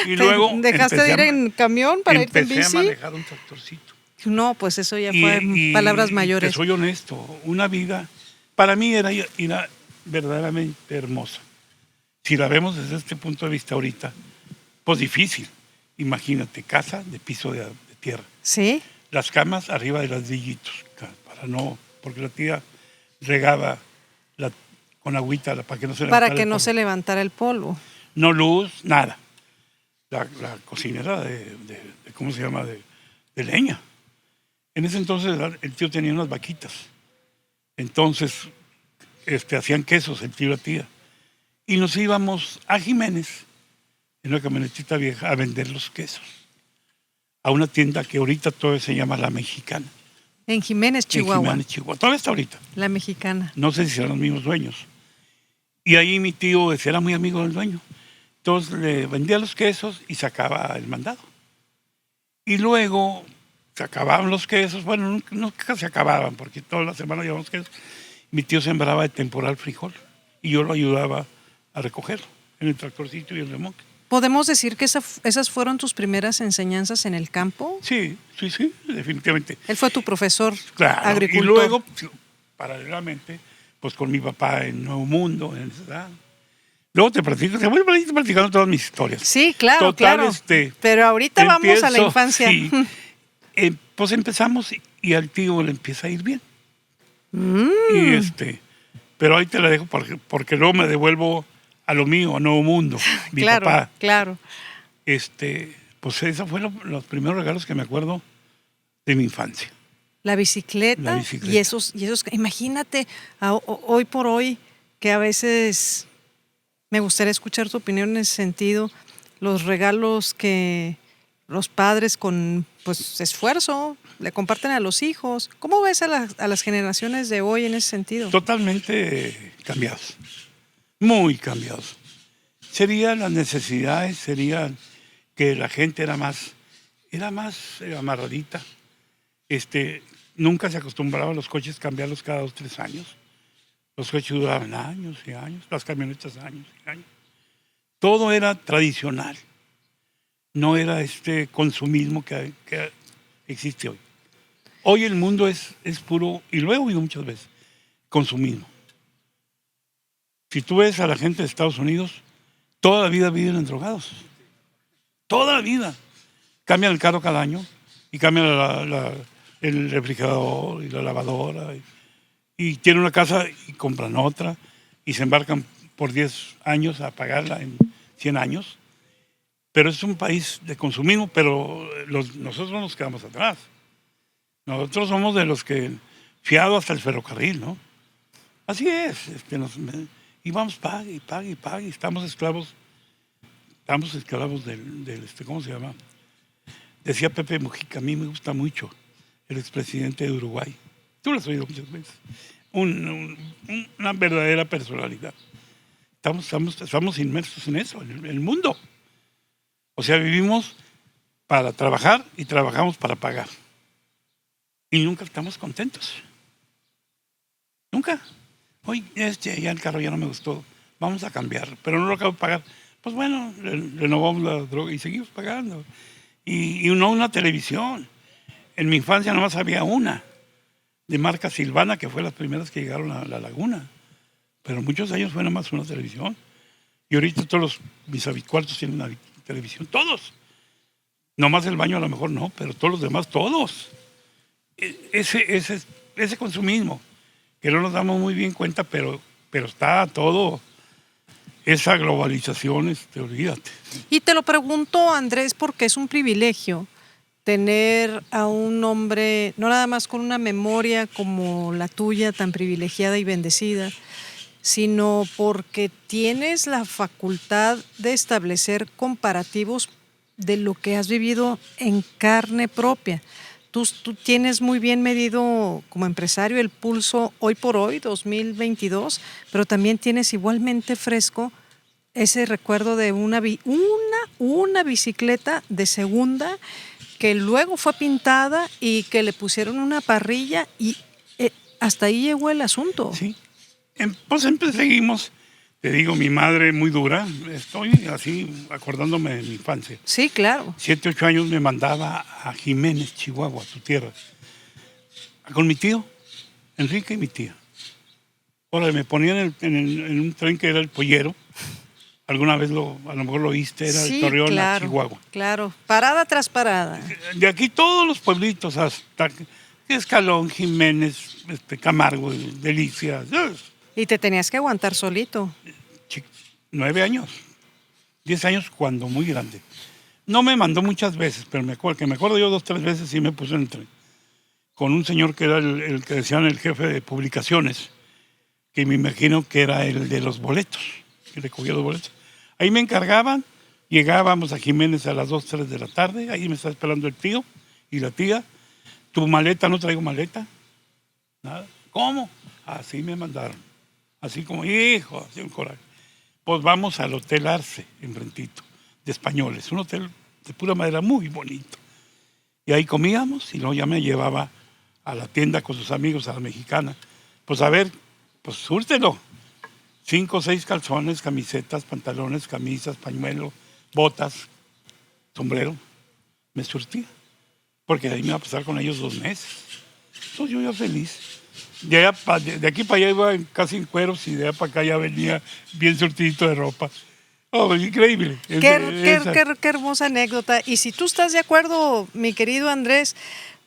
Y luego dejaste de ir en camión para irte en empecé a bici. manejar un tractorcito. No, pues eso ya fue palabras mayores. Te soy honesto, una vida, para mí era verdaderamente hermosa. Si la vemos desde este punto de vista ahorita, pues difícil. Imagínate, casa de piso de tierra. Sí. Las camas arriba de las villitos, porque la tía regaba con agüita para que no se levantara Para que el no polvo. se levantara el polvo. No luz, nada. La cocina era ¿cómo se llama? De leña. En ese entonces el tío tenía unas vaquitas. Entonces hacían quesos el tío y la tía. Y nos íbamos a Jiménez, en una camionetita vieja, a vender los quesos. A una tienda que ahorita todavía se llama La Mexicana. En Jiménez, Chihuahua. En Jiménez, Chihuahua. Todavía está ahorita. La Mexicana. No sé si serán los mismos dueños. Y ahí mi tío era muy amigo del dueño. Entonces le vendía los quesos y sacaba el mandado. Y luego se acababan los quesos. Bueno, nunca se acababan porque todas las semanas llevábamos quesos. Mi tío sembraba de temporal frijol y yo lo ayudaba a recogerlo en el tractorcito y el remolque. ¿Podemos decir que esas fueron tus primeras enseñanzas en el campo? Sí, definitivamente. Él fue tu profesor Claro. agricultor. Y luego, paralelamente, pues con mi papá en Nuevo Mundo, en esa edad. Luego te voy platicando todas mis historias. Sí, claro, Total, claro. Pero ahorita vamos a la infancia. Sí, pues empezamos y al tío le empieza a ir bien. Pero ahí te la dejo porque luego me devuelvo a lo mío, a Nuevo Mundo. Mi Claro, papá. claro. Pues esos fueron los primeros regalos que me acuerdo de mi infancia. La bicicleta. Y esos, imagínate, hoy por hoy, que a veces me gustaría escuchar tu opinión en ese sentido, los regalos que los padres con pues esfuerzo le comparten a los hijos. ¿Cómo ves a las generaciones de hoy en ese sentido? Totalmente cambiados, muy cambiados. Serían las necesidades, serían que la gente era más amarradita. Nunca se acostumbraba a los coches cambiarlos cada 2 o 3 años. Los coches duraban años y años, las camionetas años y años. Todo era tradicional. No era este consumismo que existe hoy. Hoy el mundo es puro, y lo he oído muchas veces, consumismo. Si tú ves a la gente de Estados Unidos, toda la vida viven en drogados. Toda la vida. Cambian el carro cada año y cambian el refrigerador y la lavadora. Y tienen una casa y compran otra y se embarcan por 10 años a pagarla en 100 años. Pero es un país de consumismo, pero nosotros no nos quedamos atrás. Nosotros somos de los que fiado hasta el ferrocarril, ¿no? Así es. Y vamos, pague, pague, pague. Estamos esclavos del ¿cómo se llama? Decía Pepe Mujica, a mí me gusta mucho el expresidente de Uruguay. Tú lo has oído muchas veces. Una verdadera personalidad. Estamos inmersos en eso, en el mundo. O sea, vivimos para trabajar y trabajamos para pagar. Y nunca estamos contentos. Nunca. Hoy ya el carro ya no me gustó. Vamos a cambiar, pero no lo acabo de pagar. Pues bueno, renovamos la droga y seguimos pagando. Y no una televisión. En mi infancia nomás había una, de marca Silvana, que fue las primeras que llegaron a la laguna. Pero muchos años fue nomás una televisión. Y ahorita todos mis cuartos tienen una televisión, todos. Nomás el baño a lo mejor no, pero todos los demás, todos. Ese consumismo, que no nos damos muy bien cuenta, pero está todo, esa globalización, olvídate. Y te lo pregunto, Andrés, porque es un privilegio tener a un hombre, no nada más con una memoria como la tuya, tan privilegiada y bendecida, sino porque tienes la facultad de establecer comparativos de lo que has vivido en carne propia. tú tienes muy bien medido como empresario el pulso hoy por hoy, 2022, pero también tienes igualmente fresco ese recuerdo de una bicicleta de segunda que luego fue pintada y que le pusieron una parrilla y hasta ahí llegó el asunto. Sí. Pues siempre seguimos. Te digo, mi madre muy dura. Estoy así acordándome de mi infancia. Sí, claro. 7, 8 años me mandaba a Jiménez, Chihuahua, tu tierra, con mi tío, Enrique y mi tía. Ahora me ponían en un tren que era el Pollero. Alguna vez a lo mejor lo oíste, era Sí, el Torreón claro, a Chihuahua. claro, parada tras parada. De aquí todos los pueblitos hasta Escalón, Jiménez, Camargo, Delicias. Y te tenías que aguantar solito. 9 años, 10 años cuando muy grande. No me mandó muchas veces, pero me acuerdo yo 2, 3 veces sí me puse en el tren. Con un señor que era el que decían el jefe de publicaciones, que me imagino que era el de los boletos, que le cogía los boletos. Ahí me encargaban, llegábamos a Jiménez a las 2, 3 de la tarde, ahí me estaba esperando el tío y la tía. ¿Tu maleta? No traigo maleta. Nada. ¿Cómo? Así me mandaron. Así como, hijo, así un coraje. Pues vamos al Hotel Arce, en Brentito, de españoles. Un hotel de pura madera muy bonito. Y ahí comíamos y luego ya me llevaba a la tienda con sus amigos, a la mexicana. Pues a ver, pues súrtelo. 5 o 6 calzones, camisetas, pantalones, camisas, pañuelo, botas, sombrero. Me surtía. Porque de ahí me iba a pasar con ellos 2 meses. Entonces yo iba feliz. De aquí para allá iba casi en cueros y de allá para acá ya venía bien surtidito de ropa. Oh, increíble. Qué hermosa anécdota. Y si tú estás de acuerdo, mi querido Andrés,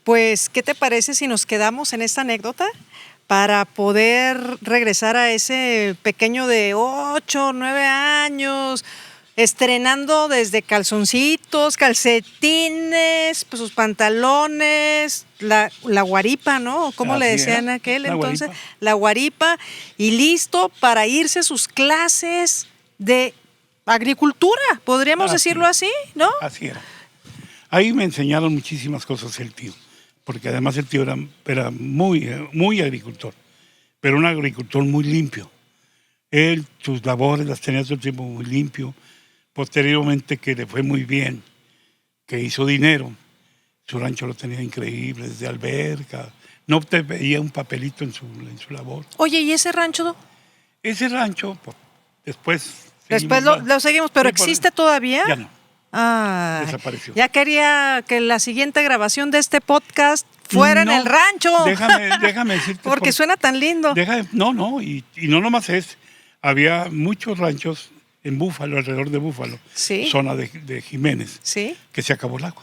pues, ¿qué te parece si nos quedamos en esta anécdota para poder regresar a ese pequeño de 8, 9 años, estrenando desde calzoncitos, calcetines, pues sus pantalones, la guaripa, ¿no? ¿Cómo le decían en aquel entonces? La guaripa, y listo para irse a sus clases de agricultura, podríamos decirlo así, ¿no? Así era. Ahí me enseñaron muchísimas cosas el tío, porque además el tío era muy agricultor, pero un agricultor muy limpio. Él, sus labores las tenía todo el tiempo muy limpio. Posteriormente, que le fue muy bien, que hizo dinero, su rancho lo tenía increíble, desde alberca, no te veía un papelito en su labor. Oye, ¿y ese rancho? Ese rancho, pues, después lo seguimos, pero sí, ¿existe todavía? Ya no. Ah, desapareció. Ya quería que la siguiente grabación de este podcast fuera en el rancho. Déjame decirte. Porque suena tan lindo. No, y no nomás había muchos ranchos en Búfalo, alrededor de Búfalo, ¿Sí? Zona de Jiménez, ¿Sí? que se acabó el agua.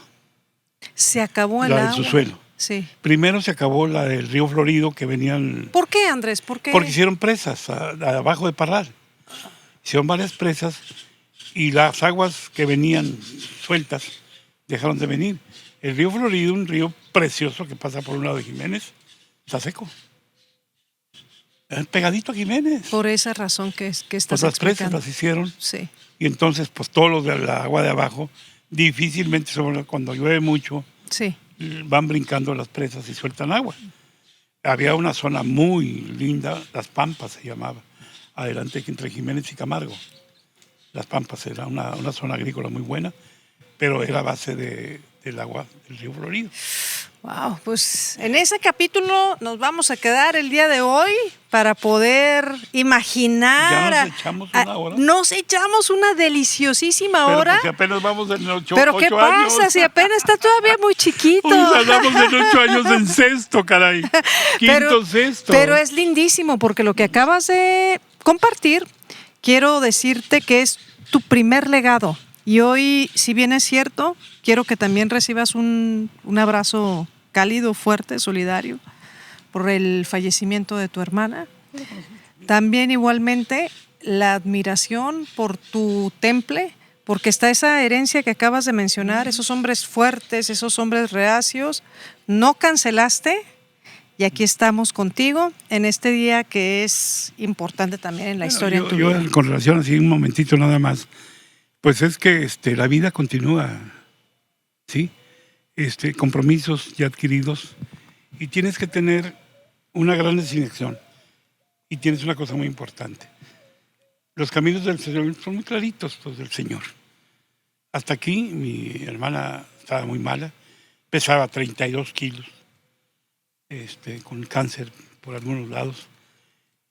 Se acabó el agua. La del subsuelo. Sí. Primero se acabó la del río Florido, que venían... ¿Por qué, Andrés? ¿Por qué? Porque hicieron presas abajo de Parral. Hicieron varias presas y las aguas que venían sueltas dejaron de venir. El río Florido, un río precioso que pasa por un lado de Jiménez, está seco. Pegadito a Jiménez. Por esa razón que estás pues las explicando. presas las hicieron. Sí. Y entonces, pues todos los de la agua de abajo, difícilmente, cuando llueve mucho, Sí. van brincando las presas y sueltan agua. Había una zona muy linda, Las Pampas se llamaba, adelante entre Jiménez y Camargo. Las Pampas era una zona agrícola muy buena, pero era a base del agua del río Florido. Wow, pues en ese capítulo nos vamos a quedar el día de hoy para poder imaginar. ¿Ya nos echamos una hora? Nos echamos una deliciosísima Pero hora. pues si apenas vamos en 8 Pero ¿qué años. pasa? Si apenas está todavía muy chiquito. Uy, andamos en 8 años en sexto, caray. Quinto, sexto. Pero es lindísimo porque lo que acabas de compartir, quiero decirte que es tu primer legado. Y hoy, si bien es cierto, quiero que también recibas un abrazo cálido, fuerte, solidario, por el fallecimiento de tu hermana. También igualmente la admiración por tu temple, porque está esa herencia que acabas de mencionar, esos hombres fuertes, esos hombres reacios. No cancelaste y aquí estamos contigo en este día que es importante también en la historia de tu vida. Con relación así un momentito nada más, pues es que la vida continúa, ¿sí? compromisos ya adquiridos y tienes que tener una gran designación. Y tienes una cosa muy importante. Los caminos del Señor son muy claritos, los del Señor. Hasta aquí mi hermana estaba muy mala, pesaba 32 kilos, con cáncer por algunos lados,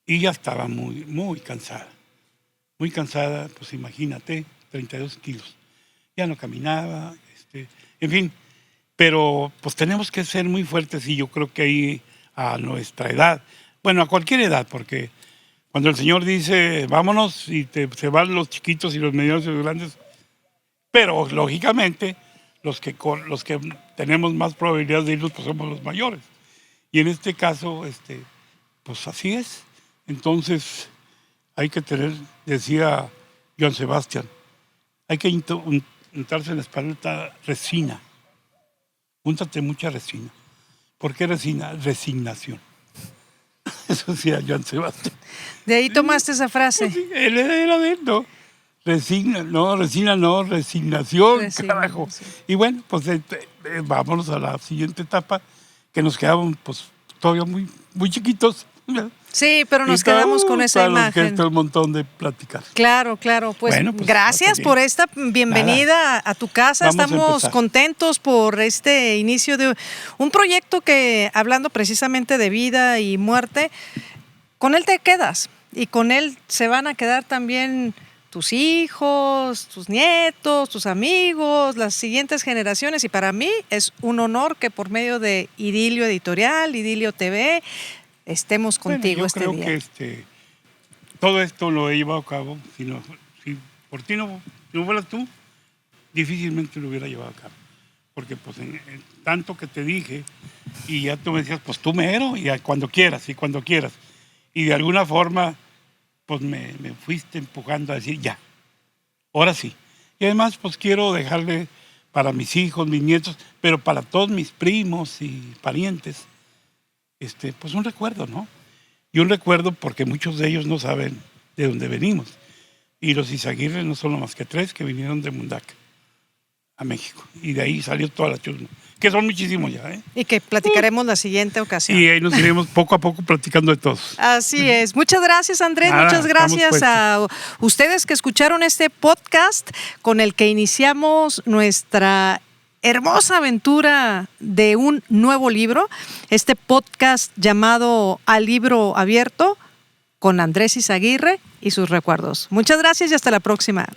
y ya estaba muy, muy cansada. Muy cansada, pues imagínate, 32 kilos. Ya no caminaba, en fin. Pero pues tenemos que ser muy fuertes y yo creo que ahí a nuestra edad, bueno, a cualquier edad, porque cuando el Señor dice, vámonos, y se van los chiquitos y los medianos y los grandes, pero lógicamente los que tenemos más probabilidades de irnos, pues somos los mayores. Y en este caso, pues así es. Entonces, hay que tener, decía Johann Sebastian, hay que untarse en la espalda resina. Úntate mucha resina. ¿Por qué resina? Resignación. Eso decía Johann Sebastian. De ahí tomaste esa frase. Pues sí, él era de él, ¿no? Resina, resignación, carajo. Y bueno, pues vámonos a la siguiente etapa, que nos quedaban pues todavía muy, muy chiquitos. Sí, pero nos quedamos con esa imagen. Nos queda un montón de platicar. Claro. Pues, bueno, pues gracias por esta bienvenida a tu casa. Estamos contentos por este inicio de un proyecto que, hablando precisamente de vida y muerte, con él te quedas y con él se van a quedar también tus hijos, tus nietos, tus amigos, las siguientes generaciones. Y para mí es un honor que por medio de Idilio Editorial, Idilio TV, estemos contigo este día. Yo creo que todo esto lo he llevado a cabo. Si por ti no fueras tú, difícilmente lo hubiera llevado a cabo. Porque pues en tanto que te dije, y ya tú me decías, pues tú mero, y cuando quieras. Y de alguna forma, pues me fuiste empujando a decir, ya, ahora sí. Y además, pues quiero dejarle para mis hijos, mis nietos, pero para todos mis primos y parientes, pues un recuerdo, ¿no? Y un recuerdo porque muchos de ellos no saben de dónde venimos. Y los Izaguirre no son más que 3 que vinieron de Mundaca a México. Y de ahí salió toda la chusma, que son muchísimos ya, ¿eh? Y que platicaremos la siguiente ocasión. Y ahí nos iremos poco a poco platicando de todos. Así es. Muchas gracias, Andrés. Muchas gracias a ustedes que escucharon este podcast con el que iniciamos nuestra hermosa aventura de un nuevo libro. Este podcast llamado Al Libro Abierto con Andrés Izaguirre y sus recuerdos. Muchas gracias y hasta la próxima.